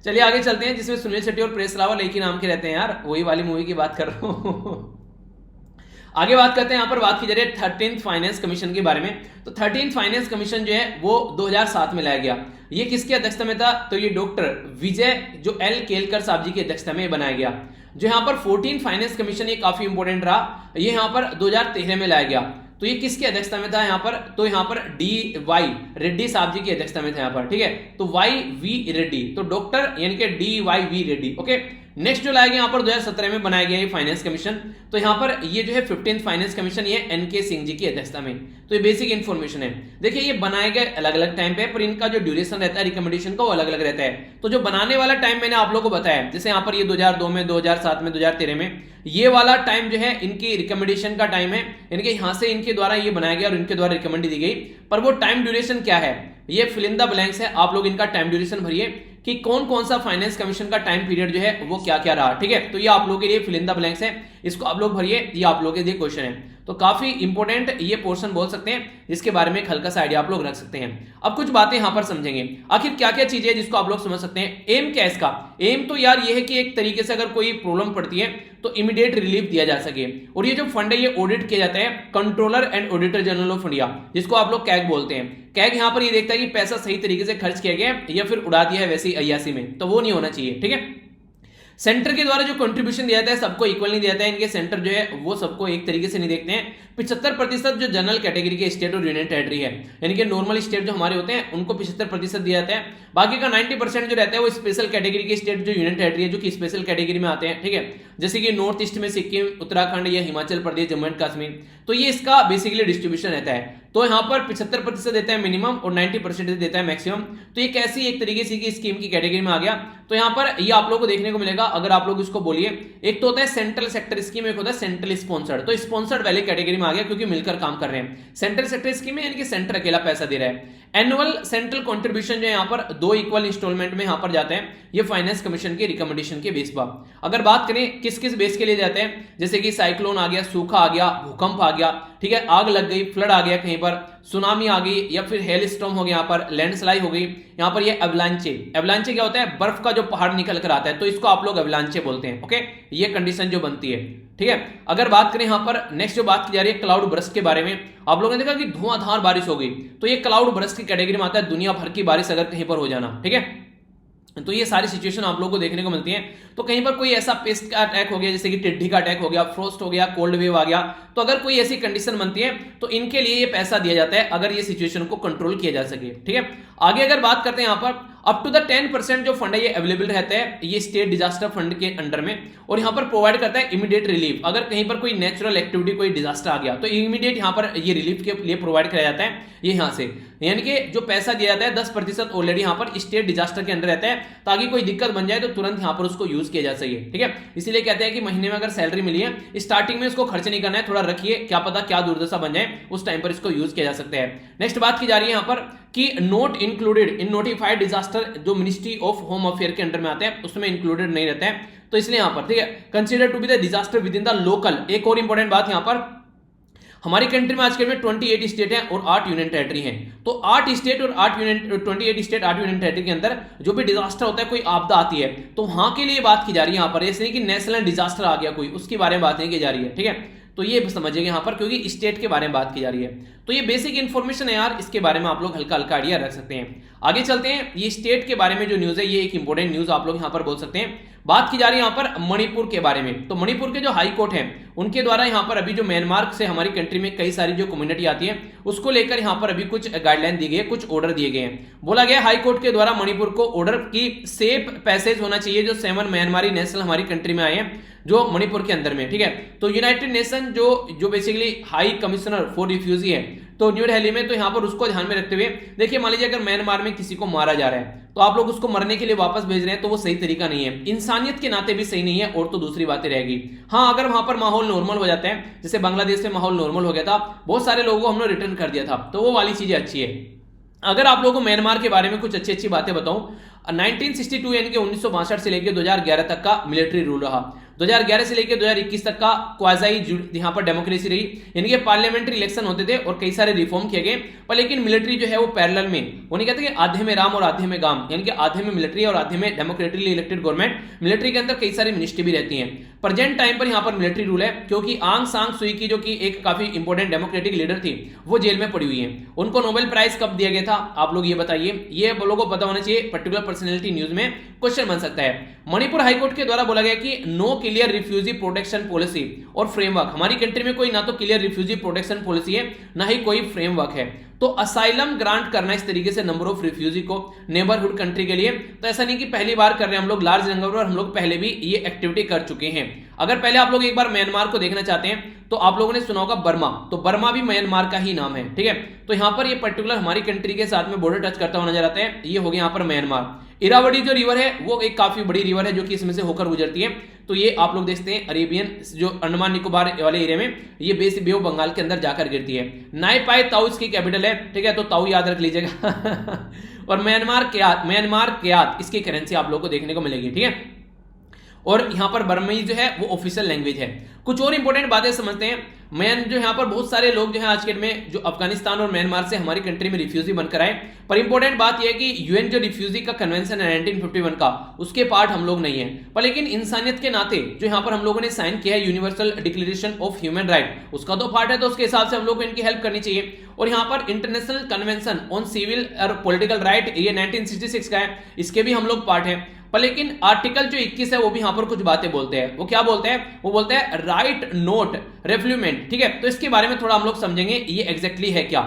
चलिए आगे चलते हैं, जिसमें सुनील शेट्टी और प्रेस रावल एक ही नाम के रहते हैं यार, वही वाली मूवी की बात कर रहा हूं। आगे बात करते हैं, यहां पर बात की जा रही है 13th फाइनेंस कमीशन के बारे में। तो 13th फाइनेंस कमीशन जो है वो 2007 में लाया गया। ये किसकी अध्यक्षता में था, तो ये डॉक्टर विजय जो एल केलकर साहब जी की अध्यक्षता में बनाया गया। जो यहाँ पर 14th फाइनेंस कमीशन ये काफी इंपॉर्टेंट रहा, ये यहाँ पर 2013 में लाया गया। तो ये किसकी अध्यक्षता में था यहाँ पर, तो यहाँ पर DY रेड्डी साहब जी की अध्यक्षता में था यहाँ पर, ठीक है। तो YV रेड्डी, तो डॉक्टर यानी कि DYV रेड्डी, ओके। नेक्स्ट जो लाया गया यहाँ पर 2017 में बनाया गया ये फाइनेंस कमीशन। तो यहाँ पर ये जो है 15th फाइनेंस कमीशन ये NK सिंह जी की अध्यक्षता में। तो ये बेसिक इन्फॉर्मेशन है। देखिए ये बनाए गए अलग अलग टाइम पे, पर इनका जो ड्यूरेशन रहता है रिकमेंडेशन का वो अलग अलग रहता है। तो जो बनाने वाला टाइम मैंने आप लोगों को बताया, जैसे यहाँ पर ये 2002 में, 2007 में, 2013 में, ये वाला टाइम जो है इनकी रिकमेंडेशन का टाइम है, इनके यहां से इनके द्वारा ये बनाया गया और इनके द्वारा रिकमेंड दी गई। पर वो टाइम ड्यूरेशन क्या है, ये फिल इन द ब्लैंक्स है, आप लोग इनका टाइम ड्यूरेशन भरिए कि कौन कौन सा फाइनेंस कमीशन का टाइम पीरियड जो है वो क्या क्या रहा, ठीक है। तो ये आप लोगों के लिए फिल इन द ब्लैंक्स है, इसको आप लोग भरिए, ये आप लोगों के लिए क्वेश्चन है। तो काफी इंपॉर्टेंट ये पोर्शन बोल सकते हैं, जिसके बारे में एक हल्का सा आइडिया आप लोग रख सकते हैं। अब कुछ बातें यहां पर समझेंगे, आखिर क्या क्या चीजें जिसको आप लोग समझ सकते हैं। एम क्या है इसका, एम तो यार ये है कि एक तरीके से अगर कोई प्रॉब्लम पड़ती है तो इमीडिएट रिलीफ दिया जा सके। और ये जो फंड है ये ऑडिट किया जाता है controller and auditor general of India, जिसको आप लोग कैग बोलते हैं। कैग यहां पर ये देखता है कि पैसा सही तरीके से खर्च किया गया या फिर उड़ा दिया है वैसी अय्यासी में, तो वो नहीं होना चाहिए, ठीक है। सेंटर के द्वारा जो कंट्रीब्यूशन दिया जाता है सबको इक्वल नहीं दिया जाता है, इनके सेंटर जो है वो सबको एक तरीके से नहीं देखते हैं। 75% जो जनरल कैटेगरी के स्टेट और यूनियन टेरिटरी है, यानी कि नॉर्मल स्टेट जो हमारे होते हैं उनको 75% दिया जाता है। बाकी का 90% जो रहता है वो स्पेशल कैटेगरी के स्टेट जो यूनियन टेरिटरी है, जो कि स्पेशल कैटेगरी में आते हैं, ठीक है। जैसे कि नॉर्थ ईस्ट में सिक्किम, उत्तराखंड या हिमाचल प्रदेश, जम्मू एंड कश्मीर, तो ये इसका बेसिकली डिस्ट्रीब्यूशन रहता है। तो यहाँ पर 75% देता है मिनिमम और 90% देता है मैक्सिमम। तो ये कैसी एक तरीके से की स्कीम की कैटेगरी में आ गया। तो यहाँ पर ये आप लोगों को देखने को मिलेगा, अगर आप लोग इसको बोलिए, एक तो होता है सेंट्रल सेक्टर स्कीम, एक होता है सेंट्रल स्पॉन्सर्ड। तो स्पॉन्सर्ड वाली कैटेगरी में आ गया क्योंकि मिलकर काम कर रहे हैं। सेंट्रल सेक्टर स्कीम में यानी कि सेंटर अकेला पैसा दे रहा है। एनुअल सेंट्रल कंट्रीब्यूशन जो है यहाँ पर 2 इक्वल इंस्टॉलमेंट में यहाँ पर जाते हैं, ये फाइनेंस कमीशन के रिकमेंडेशन के बेस पर। अगर बात करें किस किस बेस के लिए जाते हैं, जैसे कि साइक्लोन आ गया, सूखा आ गया, भूकंप आ गया, ठीक है, आग लग गई, फ्लड आ गया कहीं पर, सुनामी आ गई, या फिर हेल स्टॉर्म हो गया, यहाँ पर लैंडस्लाइड हो गई, यहाँ पर ये एवलांचे। एवलांचे क्या होता है, बर्फ का जो पहाड़ निकल कर आता है, तो इसको आप लोग एवलांचे बोलते हैं। ओके, ये कंडीशन जो बनती है, ठीक है। अगर बात करें यहाँ पर नेक्स्ट जो बात की जा रही है क्लाउड बर्स्ट के बारे में, आप लोगों ने देखा कि धुआंधार बारिश हो गई, तो ये क्लाउड बर्स्ट की कैटेगरी में आता है, दुनिया भर की बारिश अगर कहीं पर हो जाना, ठीक है। तो ये सारी सिचुएशन आप लोगों को देखने को मिलती हैं। तो कहीं पर कोई ऐसा पेस्ट का अटैक हो गया, जैसे कि टिड्डी का अटैक हो गया, फ्रोस्ट हो गया, कोल्ड वेव आ गया, तो अगर कोई ऐसी कंडीशन बनती है तो इनके लिए ये पैसा दिया जाता है, अगर ये सिचुएशन को कंट्रोल किया जा सके, ठीक है। आगे अगर बात करते हैं यहाँ पर अप टू द 10% जो फंड है ये अवेलेबल रहता है ये स्टेट डिजास्टर फंड के अंडर में, और यहाँ पर प्रोवाइड करता है इमीडिएट रिलीफ। अगर कहीं पर कोई नेचुरल एक्टिविटी, कोई डिजास्टर आ गया तो इमीडिएट यहाँ पर ये रिलीफ के लिए प्रोवाइड किया जाता है ये यहाँ से, यानी कि जो पैसा दिया जाता है 10% ऑलरेडी यहाँ पर स्टेट डिजास्टर के अंडर रहता है, ताकि कोई दिक्कत बन जाए तो तुरंत यहाँ पर उसको यूज किया जा सके, ठीक है। इसीलिए कहते हैं कि महीने में अगर सैलरी मिली है, स्टार्टिंग में इसको खर्च नहीं करना है, थोड़ा रखिए, क्या पता क्या दुर्दशा बन जाए, उस टाइम पर इसको यूज किया जा सकता है। नेक्स्ट बात की जा रही है यहाँ पर कि not included in notified disaster, जो मिनिस्ट्री ऑफ होम अफेयर के अंडर में आते हैं उसमें इंक्लूडेड नहीं रहते हैं, तो इसलिए यहाँ पर, ठीक है, consider to be the disaster within the local. एक और इंपॉर्टेंट बात यहाँ पर, हमारी कंट्री में आजकल में 28 स्टेट हैं और 8 यूनियन टेरिटरी हैं, तो 8 स्टेट और 28 स्टेट 8 यूनियन टेरिटरी के अंदर जो भी डिजास्टर होता है, कोई आपदा आती है, तो वहां के लिए बात की जा रही है यहाँ पर, ऐसे नहीं कि नेशनल डिजास्टर आ गया कोई, उसके बारे में बात नहीं की जा रही है, ठीक है। तो ये समझिएगा यहाँ पर, क्योंकि स्टेट के बारे में बात की जा रही है, तो ये बेसिक इंफॉर्मेशन है यार, इसके बारे में आप लोग हल्का हल्का आइडिया रख सकते हैं। आगे चलते हैं, ये स्टेट के बारे में जो न्यूज है ये एक इंपॉर्टेंट न्यूज आप लोग यहाँ पर बोल सकते हैं। बात की जा रही है यहाँ पर मणिपुर के बारे में, तो मणिपुर के जो हाई कोर्ट है उनके द्वारा यहाँ पर अभी जो म्यांमार से हमारी कंट्री में कई सारी जो कम्युनिटी आती है उसको लेकर यहाँ पर अभी कुछ गाइडलाइन दी गई है, कुछ ऑर्डर दिए गए हैं। बोला गया हाई कोर्ट के द्वारा मणिपुर को ऑर्डर की सेफ पैसेज होना चाहिए, जो 7 म्यांमारी नेशनल हमारी कंट्री में आए हैं जो मणिपुर के अंदर में, ठीक है। तो यूनाइटेड नेशन जो basically high commissioner for refugee है तो न्यू दिल्ली में, तो यहाँ पर उसको ध्यान में रखते हुए देखिए, मान लीजिए अगर म्यांमार में किसी को मारा जा रहा है तो आप लोग उसको मरने के लिए वापस भेज रहे हैं, तो वो सही तरीका नहीं है, इंसानियत के नाते भी सही नहीं है, और तो दूसरी बातें रहेगी। हाँ, अगर वहां पर माहौल नॉर्मल हो जाता है, जैसे बांग्लादेश में माहौल नॉर्मल हो गया था, बहुत सारे लोगों को हमने रिटर्न कर दिया था, तो वो वाली चीजें अच्छी है। अगर आप लोगों को म्यांमार के बारे में कुछ अच्छी अच्छी बातें बताऊं, 1962 यानी कि 1962 से लेकर 2011 तक का मिलिट्री रूल रहा, 2011 से लेकर 2021 तक का क्वाजाई यहाँ पर डेमोक्रेसी रही, यानी कि पार्लियामेंट्री इलेक्शन होते थे और कई सारे रिफॉर्म किए गए, पर लेकिन मिलिट्री जो है वो पैरेलल में, वो नहीं कहते कि आधे में राम और आधे में गाम, यानी कि आधे में मिलिट्री और आधे में डेमोक्रेटिकली इलेक्टेड गवर्नमेंट। मिलिट्री के अंदर कई सारी मिनिस्ट्री भी रहती हैं। प्रेजेंट टाइम पर यहाँ पर मिलिट्री रूल है, क्योंकि आंग सांग सुई की जो कि एक काफी इंपॉर्टेंट डेमोक्रेटिक लीडर थी वो जेल में पड़ी हुई है। उनको नोबेल प्राइज कब दिया गया था आप लोग ये बताइए, ये लोगों को पता होना चाहिए, पर्टिकुलर पर्सनैलिटी न्यूज में क्वेश्चन बन सकता है। मणिपुर हाईकोर्ट के द्वारा बोला गया कि no clear refugee protection policy और फ्रेमवर्क, हमारी कंट्री में कोई ना तो क्लियर रिफ्यूजी प्रोटेक्शन पॉलिसी है ना ही कोई फ्रेमवर्क है, तो असाइलम ग्रांट करना इस तरीके से नंबर ऑफ रिफ्यूजी को नेबरहुड कंट्री के लिए, तो ऐसा नहीं कि पहली बार कर रहे हैं हम लोग लार्ज नंबर पर, हम लोग पहले भी ये एक्टिविटी कर चुके हैं। अगर पहले आप लोग एक बार म्यांमार को देखना चाहते हैं तो आप लोगों ने सुना होगा बर्मा, तो बर्मा भी म्यांमार का ही नाम है, ठीक है। तो यहाँ पर ये पर्टिकुलर हमारी कंट्री के साथ में बॉर्डर टच करता हुआ नजर आता है, ये हो गया यहाँ पर म्यांमार। इरावदी जो रिवर है वो एक काफी बड़ी रिवर है जो कि इसमें से होकर गुजरती है, तो ये आप लोग देखते हैं अरेबियन जो अंडमान निकोबार वाले एरिया में, ये बे ऑफ बंगाल के अंदर जाकर गिरती है। नाइपाई ताऊ इसकी कैपिटल है, ठीक है, तो ताऊ याद रख लीजिएगा और म्यांमार क्यात इसकी करेंसी आप लोग को देखने को मिलेगी, ठीक है। और यहाँ पर बर्मी जो है वो ऑफिशियल लैंग्वेज है। कुछ और इंपॉर्टेंट बातें समझते हैं। जो यहाँ पर बहुत सारे लोग जो है आज के डेट में जो अफगानिस्तान और म्यांमार से हमारी कंट्री में रिफ्यूजी बनकर आए, पर इंपॉर्टेंट बात यह है कि यूएन जो रिफ्यूजी का कन्वेंशन है 1951 का, उसके पार्ट हम लोग नहीं है, पर लेकिन इंसानियत के नाते जो यहाँ पर हम लोगों ने साइन किया है universal declaration of human right, उसका तो पार्ट है, तो उसके हिसाब से हम लोग को इनकी हेल्प करनी चाहिए। और यहाँ पर इंटरनेशनल कन्वेंशन ऑन सिविल और पॉलिटिकल राइट, ये 1966 का है, इसके भी हम लोग पार्ट है। पर लेकिन आर्टिकल जो 21 है वो भी यहाँ पर कुछ बातें बोलते हैं। वो क्या बोलते हैं? वो बोलते हैं राइट नोट रेफ्यूमेंट, ठीक है। तो इसके बारे में थोड़ा हम लोग समझेंगे ये एग्जैक्टली है क्या।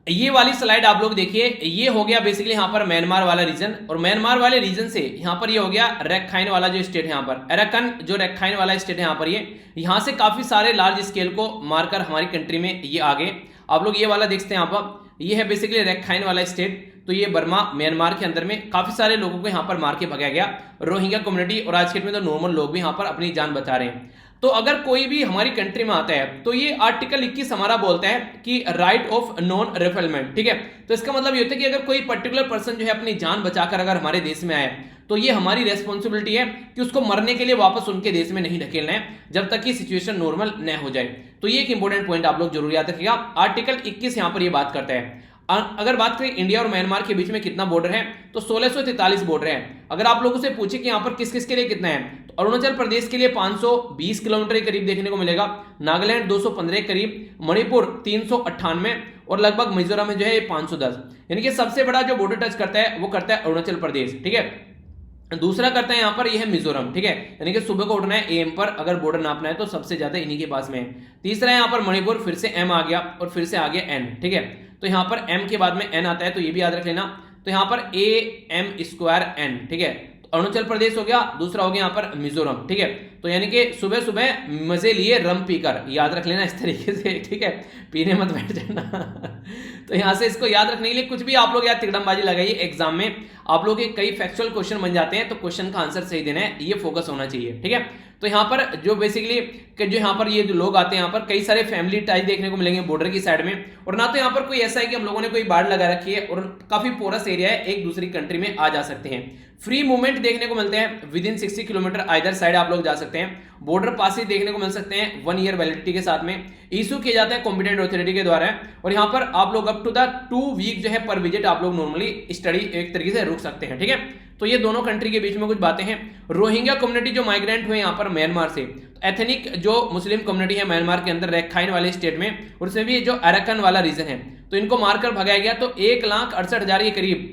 ये वाली स्लाइड आप लोग देखिए, ये हो गया बेसिकली यहाँ पर म्यांमार वाला रीजन, और म्यांमार वाले रीजन से यहाँ पर ये हो गया रैखाइन वाला जो स्टेट है, यहाँ पर अराकान जो रैखाइन वाला स्टेट है यहाँ पर, ये यहाँ से काफी सारे लार्ज स्केल को मारकर हमारी कंट्री में ये आगे आप लोग ये वाला देखते हैं यहाँ पर, ये है बेसिकली रैखाइन वाला स्टेट। तो ये बर्मा म्यांमार के अंदर में काफी सारे लोगों को यहाँ पर मार के भगाया गया, रोहिंग्या कम्युनिटी, और आज के डेट में तो नॉर्मल लोग भी यहाँ पर अपनी जान बचा रहे हैं। तो अगर कोई भी हमारी कंट्री में आता है तो ये आर्टिकल 21 हमारा बोलता है कि राइट ऑफ नॉन रेफेलमेंट, ठीक है। तो इसका मतलब ये होता है कि अगर कोई पर्टिकुलर पर्सन जो है अपनी जान बचाकर अगर हमारे देश में आए तो ये हमारी रेस्पॉन्सिबिलिटी है कि उसको मरने के लिए वापस उनके देश में नहीं ढकेलना है जब तक कि सिचुएशन नॉर्मल न हो जाए। तो ये एक इंपॉर्टेंट पॉइंट आप लोग जरूर याद रखिएगा। आर्टिकल 21 यहां पर ये बात करता है। अगर बात करें इंडिया और म्यांमार के बीच में कितना बॉर्डर है तो 1643 बॉर्डर है। अगर आप लोगों से पूछे कि यहां पर किस किस के लिए कितना है तो अरुणाचल प्रदेश के लिए 520 किलोमीटर के करीब देखने को मिलेगा, नागालैंड 215 करीब, मणिपुर 398 और लगभग मिजोरम में जो है 510। यानी कि सबसे बड़ा जो बॉर्डर टच करता है वो करता है अरुणाचल प्रदेश, ठीक है। दूसरा करता है यहाँ पर यह है मिजोरम, ठीक है। यानी कि सुबह को उठना है एम पर अगर बॉर्डर नापना है तो सबसे ज्यादा इन्हीं के पास में है। तीसरा है यहाँ पर मणिपुर, फिर से एम आ गया और फिर से आ गया एन, ठीक है। तो यहाँ पर एम के बाद में एन आता है तो ये भी याद रख लेना। तो यहाँ पर ए एम स्क्वायर एन, ठीक है। तो अरुणाचल प्रदेश हो गया, दूसरा हो गया यहाँ पर मिजोरम, ठीक है। तो यानी कि सुबह सुबह मजे लिए रम पीकर, याद रख लेना इस तरीके से, ठीक है। पीने मत बैठ जाना तो यहां से इसको याद रखने के लिए कुछ भी आप लोग यार तिकड़मबाजी लगाइए, एग्जाम में आप लोग के कई फैक्चुअल क्वेश्चन बन जाते हैं तो क्वेश्चन का आंसर सही देना है, ये फोकस होना चाहिए, ठीक है। तो यहाँ पर जो बेसिकली जो यहाँ पर ये जो लोग आते हैं यहाँ पर कई सारे फैमिली टाइज देखने को मिलेंगे बॉर्डर की साइड में, और ना तो यहाँ पर कोई ऐसा है कि हम लोगों ने कोई बाढ़ लगा रखी है और काफी पोरस एरिया है, एक दूसरी कंट्री में आ जा सकते हैं। फ्री मूवमेंट देखने को मिलते हैं with in 60 kilometre either side आप लोग जा सकते हैं। बॉर्डर पासेज देखने को मिल सकते हैं 1 ईयर वैलिडिटी के साथ में, इशू किया जाता है कॉम्पिटेंट अथॉरिटी के द्वारा। और यहाँ पर आप लोग अप टू द 2 वीक जो है पर विजिट आप लोग नॉर्मली स्टडी एक तरीके से रुक सकते हैं, ठीक है। तो ये दोनों कंट्री के बीच में कुछ बातें हैं। रोहिंग्या कम्युनिटी जो माइग्रेंट हुए यहाँ पर म्यांमार से, एथनिक जो मुस्लिम कम्युनिटी है म्यांमार के अंदर रैखाइन वाले स्टेट में, और उसमें भी जो अराकन वाला रीजन है, तो इनको मारकर भगाया गया। तो 1,68,000 के करीब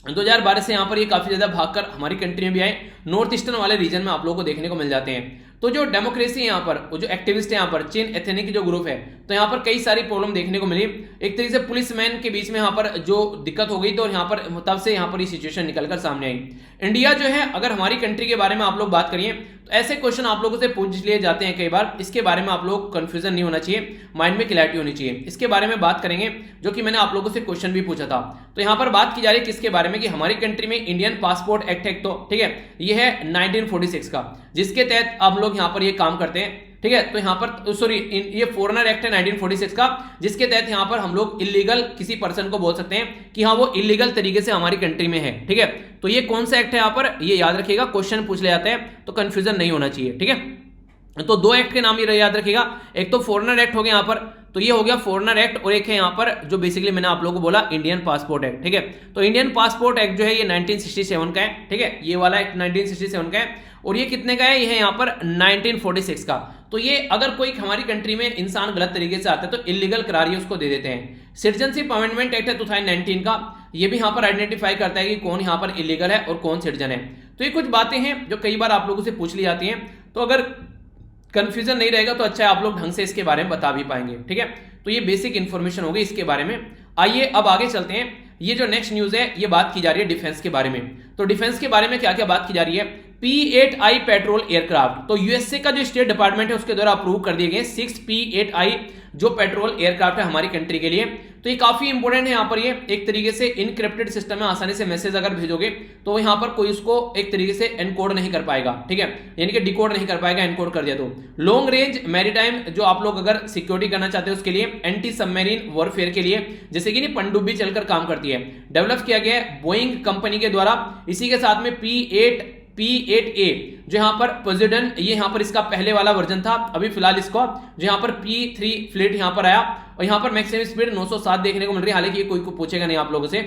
2012 से यहाँ पर ये काफी ज्यादा भागकर हमारी कंट्री में भी आए, नॉर्थ ईस्टर्न वाले रीजन में आप लोगों को देखने को मिल जाते हैं। तो जो डेमोक्रेसी है यहाँ पर, वो जो एक्टिविस्ट है यहाँ पर, चीन एथनिक जो ग्रुप है, तो यहाँ पर कई सारी प्रॉब्लम देखने को मिली। एक तरीके से पुलिसमैन के बीच में यहाँ पर जो दिक्कत हो गई, तो यहाँ पर तब से यहाँ पर ये सिचुएशन निकलकर सामने आई। इंडिया जो है, अगर हमारी कंट्री के बारे में आप लोग बात करिए तो ऐसे क्वेश्चन आप लोगों से पूछ लिए जाते हैं कई बार, इसके बारे में आप लोग कंफ्यूजन नहीं होना चाहिए, माइंड में क्लैरिटी होनी चाहिए। इसके बारे में बात करेंगे जो कि मैंने आप लोगों से क्वेश्चन भी पूछा था। तो यहाँ पर बात की जा रही है किसके बारे में कि हमारी कंट्री में इंडियन पासपोर्ट एक्ट है, तो ठीक है, ये है 1946 का, जिसके तहत आप लोग यहाँ पर ये काम करते हैं, ठीक है। तो यहाँ पर सॉरी ये फॉरेनर एक्ट है 1946 का, जिसके तहत यहाँ पर हम लोग इलीगल किसी पर्सन को बोल सकते हैं कि हाँ वो इलीगल तरीके से हमारी कंट्री में है, ठीक है। तो ये कौन सा एक्ट है यहाँ पर, ये याद रखिएगा, क्वेश्चन पूछ ले जाते हैं तो कंफ्यूजन नहीं होना चाहिए, ठीक है। तो 2 एक्ट के नाम ये याद रखिएगा, एक तो फॉरेनर एक्ट हो गया यहाँ पर, तो ये हो गया फॉरेनर एक्ट, और एक है यहाँ पर जो बेसिकली मैंने आप लोगों को बोला इंडियन पासपोर्ट एक्ट, ठीक है। तो इंडियन पासपोर्ट एक्ट जो है ये 1967 का है, ठीक है, ये वाला एक्ट 1967 का है, और ये कितने का है, ये है यहाँ पर 1946 का। तो ये अगर कोई हमारी कंट्री में इंसान गलत तरीके से आता है तो इलीगल करार उसको दे देते हैं। सिटीजनशिप अमेंडमेंट एक्ट है 2019 का, ये भी यहाँ पर आइडेंटिफाई करता है कि कौन यहाँ पर इलीगल है और कौन सिटीजन है। तो ये कुछ बातें हैं जो कई बार आप लोगों से पूछ ली जाती हैं, तो अगर कंफ्यूजन नहीं रहेगा तो अच्छा है, आप लोग ढंग से इसके बारे में बता भी पाएंगे, ठीक है। तो ये बेसिक इंफॉर्मेशन होगी इसके बारे में। आइए अब आगे चलते हैं। ये जो नेक्स्ट न्यूज है ये बात की जा रही है डिफेंस के बारे में। तो डिफेंस के बारे में क्या क्या बात की जा रही है, P-8I पेट्रोल एयरक्राफ्ट, तो यूएसए का जो स्टेट डिपार्टमेंट है उसके द्वारा अप्रूव कर दिए गए 6 P-8I जो पेट्रोल एयरक्राफ्ट है हमारी कंट्री के लिए। तो ये काफी इंपोर्टेंट है, यहाँ पर ये एक तरीके से इनक्रिप्टेड सिस्टम है, आसानी से मैसेज अगर भेजोगे तो यहाँ पर कोई उसको एक तरीके से एनकोड नहीं कर पाएगा, ठीक है, यानी कि डिकोड नहीं कर पाएगा, एनकोड कर दिया तो। लॉन्ग रेंज मैरीटाइम जो आप लोग अगर सिक्योरिटी करना चाहते हो उसके लिए, एंटी सबमरीन वॉरफेयर के लिए, जैसे कि नहीं पनडुब्बी चलकर काम करती है, डेवलप किया गया है बोइंग कंपनी के द्वारा। इसी के साथ में P-8A जो यहाँ पर पोजिडन, ये यहाँ पर इसका पहले वाला वर्जन था, अभी फिलहाल इसको जो यहाँ पर P-3 फ्लीट यहाँ पर आया, और यहाँ पर मैक्सिमम स्पीड 907 देखने को मिल रही है। हालांकि ये कोई को पूछेगा नहीं आप लोगों से।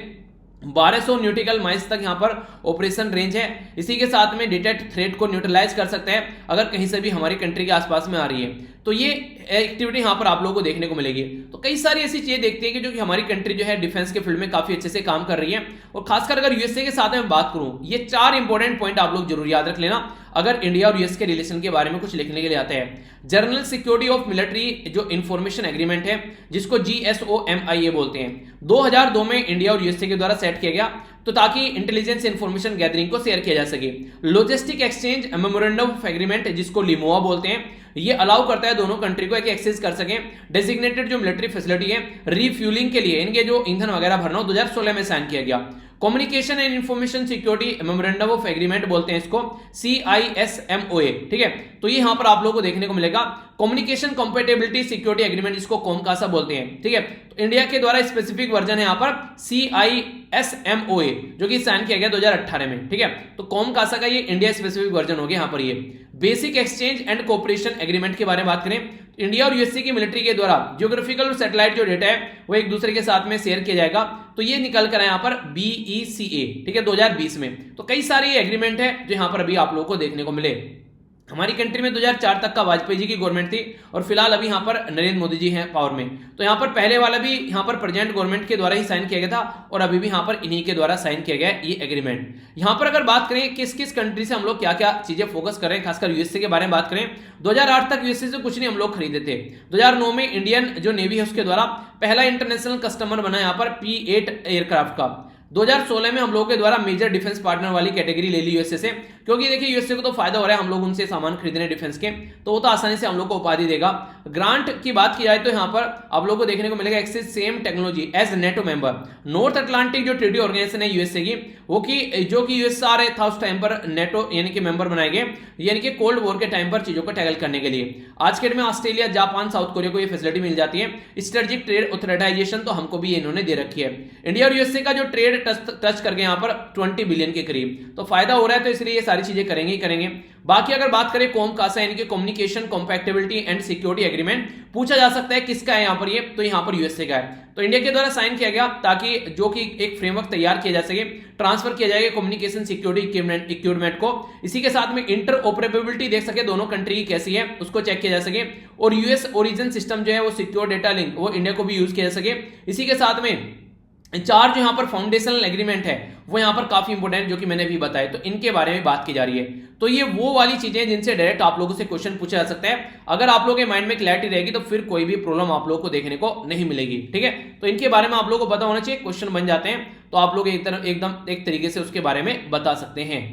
1200 न्यूटिकल माइल्स तक यहाँ पर ऑपरेशन रेंज है। इसी के साथ में डिटेक्ट थ्रेट को न्यूट्रलाइज कर सकते हैं अगर कहीं से भी हमारी कंट्री के आसपास में आ रही है। तो ये एक्टिविटी यहाँ पर आप लोगों को देखने को मिलेगी। तो कई सारी ऐसी चीजें देखते हैं कि जो कि हमारी कंट्री जो है डिफेंस के फील्ड में काफी अच्छे से काम कर रही है। और खासकर अगर यूएसए के साथ में बात करूं, ये 4 इंपॉर्टेंट पॉइंट आप लोग जरूर याद रख लेना अगर इंडिया और यूएस के रिलेशन के बारे में कुछ लिखने के लिए आते हैं। जनरल सिक्योरिटी ऑफ मिलिट्री जो इंफॉर्मेशन एग्रीमेंट है, जिसको GSOMIA बोलते हैं, 2002 में इंडिया और यूएसए के द्वारा सेट किया गया। तो ताकि इंटेलिजेंस इन्फॉर्मेशन गैदरिंग को शेयर किया जा सके। Logistic exchange memorandum of agreement, जिसको लिमोआ बोलते हैं, ये अलाउ करता है दोनों कंट्री को एक एक्सेस कर सकें डेजिग्नेटेड जो मिलिट्री फैसिलिटी है रीफ्यूलिंग के लिए, इनके जो ईंधन वगैरह भरना हो, 2016 में साइन किया गया। Communication and information security memorandum of agreement बोलते हैं इसको, CISMOA, ठीक है। तो ये यहां पर आप लोगों को देखने को मिलेगा। कम्युनिकेशन कंपैटिबिलिटी सिक्योरिटी एग्रीमेंट, जिसको कोमकासा बोलते हैं, ठीक है। तो इंडिया के द्वारा स्पेसिफिक वर्जन है यहां पर CISMOA, जो कि साइन किया गया 2018 में, ठीक है। तो कोमकासा का ये इंडिया स्पेसिफिक वर्जन हो गया यहां पर। ये basic exchange and cooperation agreement के बारे में बात करें, इंडिया और यूएसए की मिलिट्री के द्वारा जियोग्राफिकल और सैटेलाइट जो डेटा है वो एक दूसरे के साथ में शेयर किया जाएगा। तो ये निकल कर यहाँ पर BECA, ठीक है, 2020 में। तो कई सारे ये एग्रीमेंट है जो यहाँ पर अभी आप लोगों को देखने को मिले। हमारी कंट्री में 2004 तक का वाजपेयी जी की गवर्नमेंट थी और फिलहाल अभी यहाँ पर नरेंद्र मोदी जी हैं पावर में। तो यहाँ पर पहले वाला भी यहाँ पर प्रेजेंट गवर्नमेंट के द्वारा ही साइन किया गया था और अभी भी यहाँ पर इन्हीं के द्वारा साइन किया गया ये एग्रीमेंट। यहाँ पर अगर बात करें किस किस कंट्री से हम लोग क्या क्या चीजें फोकस करें, खासकर यूएसए के बारे में बात करें, 2008 तक यूएसए से कुछ नहीं हम लोग खरीदे थे। 2009 में इंडियन जो नेवी है उसके द्वारा पहला इंटरनेशनल कस्टमर बना यहाँ पर P8 एयरक्राफ्ट का। 2016 में हम लोगों के द्वारा मेजर डिफेंस पार्टनर वाली कैटेगरी ले ली यूएसए से, क्योंकि देखिए यूएसए को तो फायदा हो रहा है, हम लोग उनसे सामान खरीदने डिफेंस के, तो वो तो आसानी से हम लोग को उपाधि देगा। ग्रांट की बात की जाए तो यहाँ पर आप लोगों को देखने को मिलेगा access same technology as NATO member. North Atlantic जो ट्रेडी ऑर्गेनाइजेशन है यूएसए की, वो की जो कि यूएसआर था उस टाइम पर नेटो यानी कि मेंबर बनाए गए, यानी कि कोल्ड वॉर के टाइम पर चीजों को टैकल करने के लिए। आज के डेट में ऑस्ट्रेलिया, जापान, साउथ कोरिया को ये फैसिलिटी मिल जाती है। स्ट्रेटेजिक ट्रेड ऑथराइजेशन तो हमको भी इन्होंने दे रखी है। इंडिया और यूएसए का जो ट्रेड टच करके यहाँ पर 20 बिलियन के करीब तो फायदा हो रहा है, तो इसलिए ये सारी चीजें करेंगे ही करेंगे। बाकी अगर बात करें कोमकासा यानी कि communication compatibility and security agreement, पूछा जा सकता है किसका है यहाँ पर, ये तो यहाँ पर यूएसए का है। तो इंडिया के द्वारा साइन किया गया ताकि जो कि एक फ्रेमवर्क तैयार किया जा सके, ट्रांसफर किया जाएगा कम्युनिकेशन सिक्योरिटी इक्विपमेंट को। इसी के साथ में इंटर ऑपरेबिलिटी देख सके दोनों कंट्री की कैसी है उसको चेक किया जा सके, और यूएस ओरिजिन सिस्टम जो है वो सिक्योर डेटा लिंक वो इंडिया को भी यूज किया जा सके। इसी के साथ में 4 जो यहाँ पर फाउंडेशनल एग्रीमेंट है वो यहाँ पर काफी इंपोर्टेंट जो कि मैंने भी बताया, तो इनके बारे में बात की जा रही है। तो ये वो वाली चीजें जिनसे डायरेक्ट आप लोगों से क्वेश्चन पूछा जा सकता है। अगर आप लोगों के माइंड में क्लैरिटी रहेगी तो फिर कोई भी प्रॉब्लम आप लोगों को देखने को नहीं मिलेगी, ठीक है। तो इनके बारे में आप लोगों को पता होना चाहिए, क्वेश्चन बन जाते हैं तो आप लोग एकदम एक तरीके से उसके बारे में बता सकते हैं।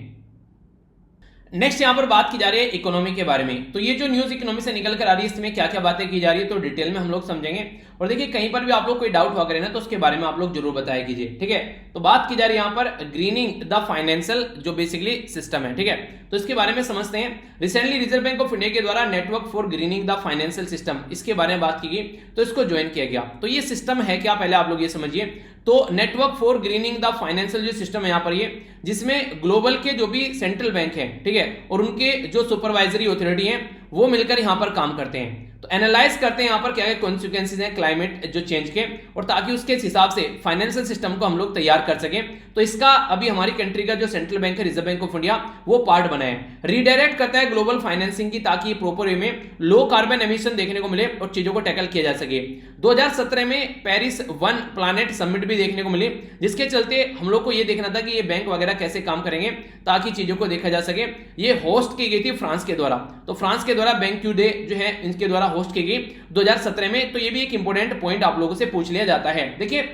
नेक्स्ट यहाँ पर बात की जा रही है इकोनॉमी के बारे में। तो ये जो न्यूज इकोनॉमी से निकल कर आ रही है इसमें क्या क्या बातें की जा रही है तो डिटेल में हम लोग समझेंगे। और देखिए कहीं पर भी आप लोग कोई डाउट हुआ करे ना तो उसके बारे में आप लोग जरूर बताया कीजिए, ठीक है। तो बात की जा रही है यहाँ पर ग्रीनिंग द फाइनेंशियल जो बेसिकली सिस्टम है, ठीक है। तो इसके बारे में समझते हैं। Recently reserve Bank of India के द्वारा network for grinning the financial system इसके बारे में बात की गई, तो इसको ज्वाइन किया गया। तो ये सिस्टम है क्या, पहले आप लोग ये समझिए। तो network for grinning the financial जो सिस्टम है यहाँ पर ये, जिसमें ग्लोबल के जो भी सेंट्रल बैंक है, ठीक है, और उनके जो सुपरवाइजरी अथॉरिटी है वो मिलकर यहाँ पर काम करते हैं। तो एनालाइज करते हैं यहाँ पर क्या क्या कॉन्सिक्वेंसेज हैं क्लाइमेट जो चेंज के, और ताकि उसके हिसाब से फाइनेंशियल सिस्टम को हम लोग तैयार कर सकें। तो इसका अभी हमारी कंट्री का जो सेंट्रल बैंक है रिजर्व बैंक ऑफ इंडिया वो पार्ट बना है। रीडायरेक्ट करता है ग्लोबल फाइनेंसिंग की ताकि प्रॉपर वे में लो कार्बन एमिशन देखने को मिले और चीजों को टैकल किया जा सके। 2017 में पेरिस वन प्लानेट समिट भी देखने को मिली, जिसके चलते हम लोग को ये देखना था कि ये बैंक वगैरह कैसे काम करेंगे ताकि चीजों को देखा जा सके। ये होस्ट की गई थी फ्रांस के द्वारा, तो फ्रांस के द्वारा बैंक क्यू डे जो है इनके द्वारा होस्ट की गई 2017 में। तो ये भी एक इंपॉर्टेंट पॉइंट आप लोगों से पूछ लिया जाता है। देखिए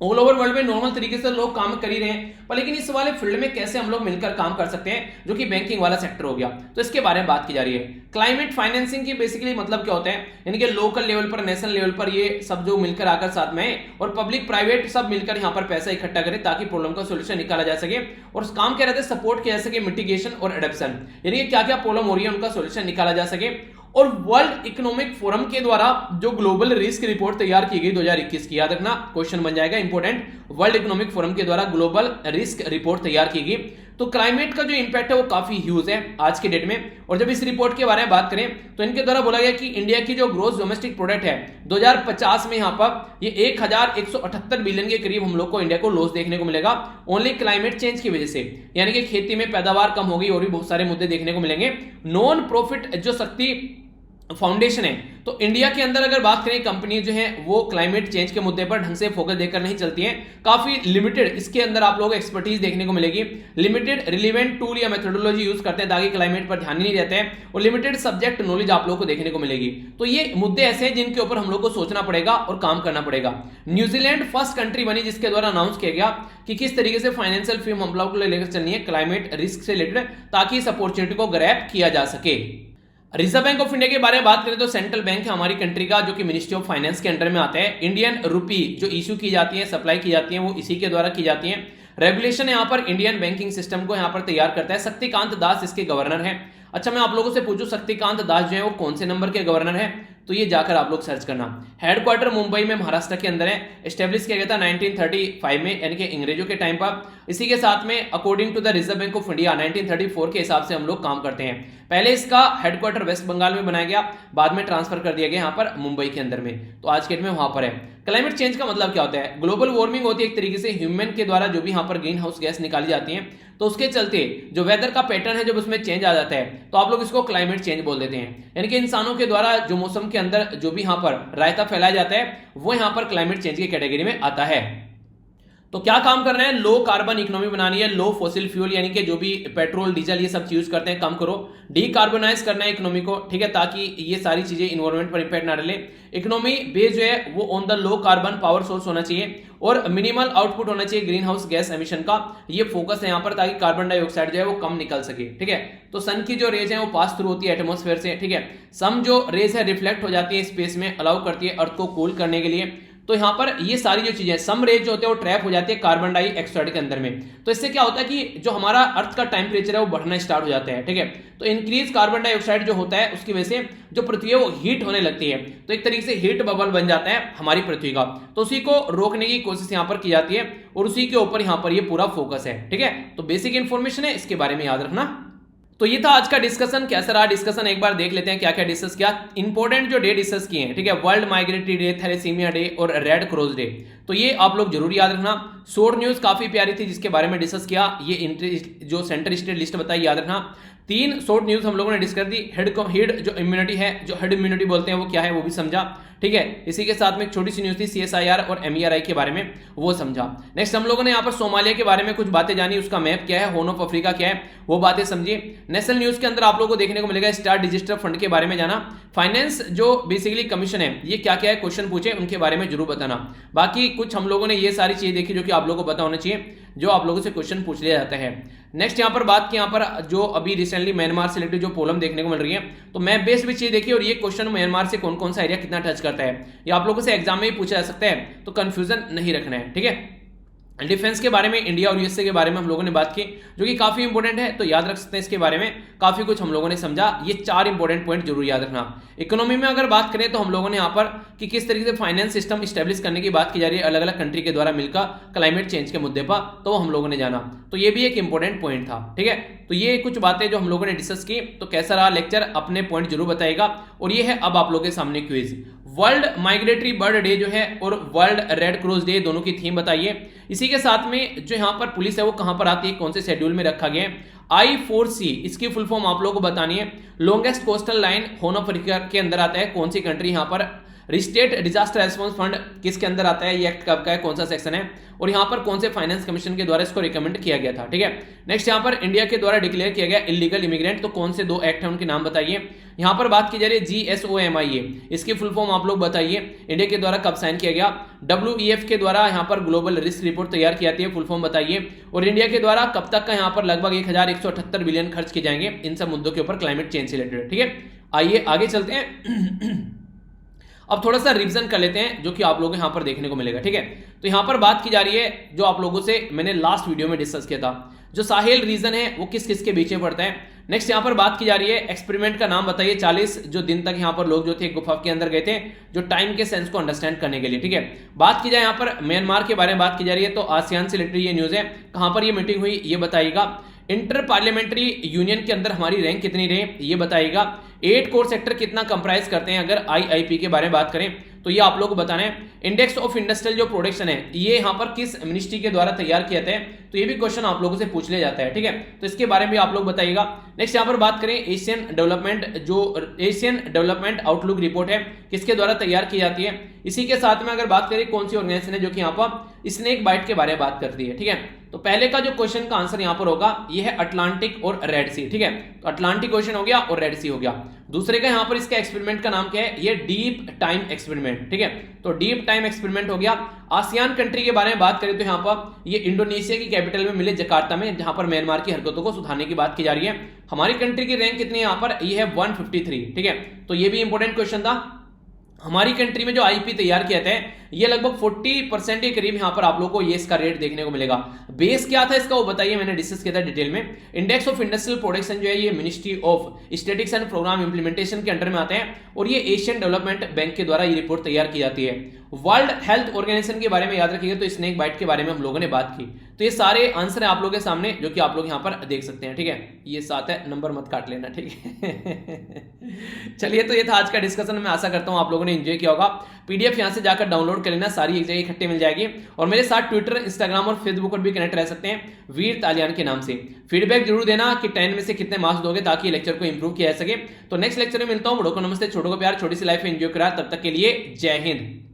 ऑल ओवर वर्ल्ड में नॉर्मल तरीके से लोग काम कर ही रहे हैं, पर लेकिन इस वाले फील्ड में कैसे हम लोग मिलकर काम कर सकते हैं जो कि बैंकिंग वाला सेक्टर हो गया, तो इसके बारे में बात की जा रही है। क्लाइमेट फाइनेंसिंग की बेसिकली मतलब क्या होता है, यानी कि लोकल लेवल पर, नेशनल लेवल पर ये सब जो मिलकर आकर साथ में और पब्लिक प्राइवेट सब मिलकर यहाँ पर पैसा इकट्ठा करें ताकि प्रॉब्लम का सोल्यूशन निकाला जा सके। और उस काम क्या रहता है, सपोर्ट किया जा सके मिटिगेशन और एडप्शन, यानी क्या क्या प्रॉब्लम हो रही है उनका सोल्यूशन निकाला जा सके। और वर्ल्ड इकोनॉमिक फोरम के द्वारा जो ग्लोबल रिस्क रिपोर्ट तैयार की गई 2021 की, याद रखना क्वेश्चन बन जाएगा इंपॉर्टेंट, वर्ल्ड इकोनॉमिक फोरम के द्वारा ग्लोबल रिस्क रिपोर्ट तैयार की गई। तो क्लाइमेट का जो इंपैक्ट है वो काफी ह्यूज है आज के डेट में। और जब इस रिपोर्ट के बारे में बात करें तो इनके द्वारा बोला गया कि इंडिया की जो ग्रोस डोमेस्टिक प्रोडक्ट है 2050 में यहाँ पर ये 1178 बिलियन के करीब हम लोग को इंडिया को लॉस देखने को मिलेगा ओनली क्लाइमेट चेंज की वजह से, यानी कि खेती में पैदावार कम होगी और भी बहुत सारे मुद्दे देखने को मिलेंगे। नॉन प्रॉफिट जो शक्ति फाउंडेशन है। तो इंडिया के अंदर अगर बात करें, कंपनी जो है वो क्लाइमेट चेंज के मुद्दे पर ढंग से फोकस देकर नहीं चलती हैं। काफी लिमिटेड इसके अंदर आप लोगों को एक्सपर्टीज देखने को मिलेगी। लिमिटेड रिलेवेंट टूल या मेथोडोलॉजी यूज करते हैं ताकि क्लाइमेट पर ध्यान ही नहीं देते हैं, और लिमिटेड सब्जेक्ट नॉलेज आप लोगों को देखने को मिलेगी। तो ये मुद्दे ऐसे हैं जिनके ऊपर हम लोग को सोचना पड़ेगा और काम करना पड़ेगा। न्यूजीलैंड फर्स्ट कंट्री बनी जिसके द्वारा अनाउंस किया गया कि किस तरीके से फाइनेंशियल फ्रीडम हम लोग को लेकर चलनी है क्लाइमेट रिस्क से रिलेटेड, ताकि इस अपॉर्चुनिटी को ग्रैब किया जा सके। रिजर्व बैंक ऑफ इंडिया के बारे में बात करें तो सेंट्रल बैंक है हमारी कंट्री का, जो कि मिनिस्ट्री ऑफ फाइनेंस के अंडर में आता है। इंडियन रुपी जो इशू की जाती है, सप्लाई की जाती है, वो इसी के द्वारा की जाती है। रेगुलेशन यहाँ पर इंडियन बैंकिंग सिस्टम को यहाँ पर तैयार करता है। शक्तिकांत दास इसके गवर्नर है। अच्छा, मैं आप लोगों से पूछूं, शक्तिकांत दास जो है वो कौन से नंबर के गवर्नर है? तो ये जाकर आप लोग सर्च करना। हेडक्वार्टर मुंबई में महाराष्ट्र के अंदर है। एस्टेब्लिश किया गया था 1935 में, यानी कि अंग्रेजों के टाइम पर। इसी के साथ में according to the Reserve Bank of India 1934 के हिसाब से हम लोग काम करते हैं। पहले इसका हेडक्वार्टर वेस्ट बंगाल में बनाया गया, बाद में ट्रांसफर कर दिया गया यहाँ पर मुंबई के अंदर में। तो आज के डेट में वहां पर है। क्लाइमेट चेंज का मतलब क्या होता है? ग्लोबल वार्मिंग होती है एक तरीके से ह्यूमन के द्वारा जो भी यहाँ पर ग्रीन हाउस गैस निकाली जाती है, तो उसके चलते जो वेदर का पैटर्न है जब उसमें चेंज आ जाता है तो आप लोग इसको क्लाइमेट चेंज बोल देते हैं। यानी कि इंसानों के द्वारा जो मौसम के अंदर जो भी यहाँ पर रायता फैलाया जाता है वो यहाँ पर क्लाइमेट चेंज की कैटेगरी में आता है। तो क्या काम करना है? लो कार्बन इकोनॉमी बनानी है, लो फॉसिल फ्यूल यानी कि जो भी पेट्रोल डीजल ये सब यूज करते हैं कम करो। डीकार्बोनाइज करना है इकोनॉमी को, ठीक है, ताकि ये सारी चीजें इन्वायरमेंट पर इंपैक्ट ना डाले। इकोनॉमी बेस जो है वो on the low carbon power source होना चाहिए और मिनिमल आउटपुट होना चाहिए ग्रीन हाउस गैस एमिशन का। ये फोकस है यहाँ पर, ताकि कार्बन डाइऑक्साइड जो है वो कम निकल सके, ठीक है। तो सन की जो रेज है वो पास थ्रू होती है एटमॉस्फेयर से, ठीक है। सम जो रेज है रिफ्लेक्ट हो जाती है स्पेस में, अलाउ करती है अर्थ को कूल करने के लिए। तो यहां पर ये सारी जो चीजें, सम रेज जो होते हैं वो ट्रैप हो जाती है कार्बन डाइऑक्साइड के अंदर में। तो इससे क्या होता है कि जो हमारा अर्थ का टेम्परेचर है वो बढ़ना स्टार्ट हो जाता है, ठीक है। तो इंक्रीज कार्बन डाइऑक्साइड जो होता है उसकी वजह से जो पृथ्वी है वो हीट होने लगती है। तो एक तरीके से हीट बबल बन जाता है हमारी पृथ्वी का। तो उसी को रोकने की कोशिश यहां पर की जाती है और उसी के ऊपर यहां पर ये पूरा फोकस है, ठीक है। तो बेसिक इंफॉर्मेशन है, इसके बारे में याद रखना। तो ये था आज का डिस्कशन। कैसा रहा डिस्कशन एक बार देख लेते हैं क्या क्या डिस्कस किया। इंपॉर्टेंट जो डे डिस्कस किए हैं, ठीक है, World Migratory Day, Thalassemia Day और रेड क्रॉस डे। तो ये आप लोग जरूर याद रखना। शॉर्ट न्यूज काफी प्यारी थी जिसके बारे में डिस्कस किया। ये जो सेंटर स्टेट लिस्ट बताई याद रखना। 3 शॉर्ट न्यूज हम लोगों ने डिस्कस दी। हेड जो इम्यूनिटी है, जो हेड इम्यूनिटी बोलते हैं वो क्या है वो भी समझा, ठीक है। इसी के साथ में एक छोटी सी न्यूज थी CSIR और MERI के बारे में, वो समझा। नेक्स्ट हम लोगों ने यहाँ पर सोमालिया के बारे में कुछ बातें जानी, उसका मैप क्या है, हॉर्न ऑफ अफ्रीका क्या है, वो बातें समझी। नेशनल न्यूज के अंदर आप लोगों को देखने को मिलेगा स्टार डिजिटल फंड के बारे में जाना। फाइनेंस जो बेसिकली कमीशन है ये क्या क्या है, क्वेश्चन पूछे उनके बारे में जरूर बताना। बाकी कुछ हम लोगों ने ये सारी चीजें देखी जो कि आप लोगों को पता होना चाहिए, जो आप लोगों से क्वेश्चन पूछ लिया जाता है। नेक्स्ट यहाँ पर बात की, यहाँ पर जो अभी रिसेंटली म्यांमार से रिलेटेड जो प्रॉब्लम देखने को मिल रही है, तो मैप बेस्ड भी चीज देखिए। और ये क्वेश्चन म्यांमार से कौन कौन सा एरिया कितना टच करता है ये आप लोगों से एग्जाम में ही पूछा जा सकता है, तो कंफ्यूजन नहीं रखना है, ठीक है। डिफेंस के बारे में इंडिया और यूएसए के बारे में हम लोगों ने बात की जो कि काफी इंपॉर्टेंट है, तो याद रख सकते हैं इसके बारे में। काफी कुछ हम लोगों ने समझा, ये 4 इंपॉर्टेंट पॉइंट जरूर याद रखना। इकोनॉमी में अगर बात करें तो हम लोगों ने यहाँ पर कि किस तरीके से फाइनेंस सिस्टम स्टेब्लिश करने की बात की जा रही है अलग अलग कंट्री के द्वारा मिलकर क्लाइमेट चेंज के मुद्दे पर, तो हम लोगों ने जाना। तो ये भी एक इंपॉर्टेंट पॉइंट था, ठीक है। तो ये कुछ बातें जो हम लोगों ने डिस्कस की। तो कैसा रहा लेक्चर, अपने पॉइंट जरूर बताइएगा। और ये है अब आप लोगों के सामने quiz. World migratory bird day जो है और वर्ल्ड रेड क्रॉस डे दोनों की थीम बताइए। इसी के साथ में जो यहाँ पर पुलिस है वो कहां पर आती है, कौन से शेड्यूल में रखा गया है। I4C इसकी फुल फॉर्म आप लोगों को बतानी है। Longest coastal line horn of Africa के अंदर आता है, कौन सी कंट्री यहाँ पर। स्टेट डिजास्टर रेस्पॉन्स फंड किसके अंदर आता है, ये एक्ट कब का है, कौन सा सेक्शन है, और यहाँ पर कौन से फाइनेंस कमीशन के द्वारा इसको रिकमेंड किया गया था, ठीक है। नेक्स्ट यहाँ पर इंडिया के द्वारा डिक्लेयर किया गया इलीगल इमिग्रेंट, तो कौन से 2 एक्ट है उनके नाम बताइए। यहाँ पर बात की जा रही है GSOMIA, इसकी फुल फॉर्म आप लोग बताइए। इंडिया के द्वारा कब साइन किया गया। WEF के द्वारा यहाँ पर ग्लोबल रिस्क रिपोर्ट तैयार की जाती है, फुल फॉर्म बताइए। और इंडिया के द्वारा कब तक का यहाँ पर लगभग 1178 बिलियन खर्च किए जाएंगे इन सब मुद्दों के ऊपर क्लाइमेट चेंज से रिलेटेड, ठीक है। आइए आगे चलते हैं। अब थोड़ा सा रिवीजन कर लेते हैं जो कि आप लोगों को यहाँ पर देखने को मिलेगा, ठीक है। तो यहाँ पर बात की जा रही है जो आप लोगों से मैंने लास्ट वीडियो में डिस्कस किया था, जो साहेल रीजन है वो किस किस के बीच में पड़ता है। नेक्स्ट यहाँ पर बात की जा रही है एक्सपेरिमेंट का नाम बताइए। 40 जो दिन तक यहाँ पर लोग जो थे गुफा के अंदर गए थे, जो टाइम के सेंस को अंडरस्टैंड करने के लिए, ठीक है। बात की जाए यहाँ पर म्यांमार के बारे में बात की जा रही है, तो आसियान से रिलेटेड ये न्यूज है, कहां पर ये मीटिंग हुई ये बताइएगा। इंटर पार्लियामेंट्री यूनियन के अंदर हमारी रैंक कितनी रही ये बताइएगा। 8 कोर सेक्टर कितना कंप्राइज करते हैं अगर आईआईपी के बारे में बात करें तो ये आप लोग को बताना है। इंडेक्स ऑफ इंडस्ट्रियल जो प्रोडक्शन है ये यहाँ पर किस मिनिस्ट्री के द्वारा तैयार किया जाता है, तो ये भी क्वेश्चन आप लोगों से पूछ लिया जाता है, ठीक है, तो इसके बारे में आप लोग बताइएगा। नेक्स्ट यहाँ पर बात करें एशियन डेवलपमेंट आउटलुक रिपोर्ट है किसके द्वारा तैयार की जाती है। इसी के साथ में अगर बात करें कौन सी ऑर्गेनाइजेशन है जो कि यहाँ पर स्नेक बाइट के बारे में बात करती है, ठीक है, तो पहले का जो क्वेश्चन का आंसर यहाँ पर होगा ये है अटलांटिक और रेड सी, ठीक है, तो अटलांटिक क्वेश्चन हो गया और रेड सी हो गया। दूसरे का यहाँ पर इसका एक्सपेरिमेंट का नाम क्या है, ये डीप टाइम एक्सपेरिमेंट, ठीक है, तो डीप टाइम एक्सपेरिमेंट हो गया। आसियान कंट्री के बारे में बात करें तो यहाँ पर ये इंडोनेशिया की कैपिटल में मिले जकार्ता में, जहां पर म्यांमार की हरकतों को सुधारने की बात की जा रही है। हमारी कंट्री की रैंक कितनी है यहाँ पर, ये है 153, ठीक है, तो ये भी इंपॉर्टेंट क्वेश्चन था। हमारी कंट्री में जो आईपी तैयार किया था ये लगभग 40% के करीब यहां पर आप लोगों को ये इसका रेट देखने को मिलेगा। बेस क्या था इसका वो बताइए, मैंने डिस्कस किया था डिटेल में। इंडेक्स ऑफ इंडस्ट्रियल प्रोडक्शन जो है ये Ministry of Statistics and Programme Implementation के अंडर में आते हैं और ये एशियन डेवलपमेंट बैंक के द्वारा ये रिपोर्ट तैयार की जाती है। वर्ल्ड हेल्थ ऑर्गेनाइजेशन के बारे में याद रखिएगा, तो स्नेक बाइट के बारे में हम लोगों ने बात की। तो ये सारे आंसर है आप लोगों के सामने जो कि आप लोग यहाँ पर देख सकते हैं, ठीक है, ये 7 है, नंबर मत काट लेना, ठीक है। चलिए, तो ये था आज का डिस्कशन। मैं आशा करता हूँ आप लोगों ने एंजॉय किया होगा। पीडीएफ यहाँ से जाकर डाउनलोड कर लेना, सारी एक जगह इकट्ठे मिल जाएगी और मेरे साथ ट्विटर, इंस्टाग्राम और फेसबुक पर भी कनेक्ट रह सकते हैं वीर तालियान के नाम से। फीडबैक जरूर देना कि 10 में से कितने मार्क्स दोगे ताकि लेक्चर को इंप्रूव किया जा सके। तो नेक्स्ट लेक्चर में मिलता हूँ। बड़ों को नमस्ते, छोटों को प्यार, छोटी सी लाइफ एंजॉय करा। तब तक के लिए जय हिंद।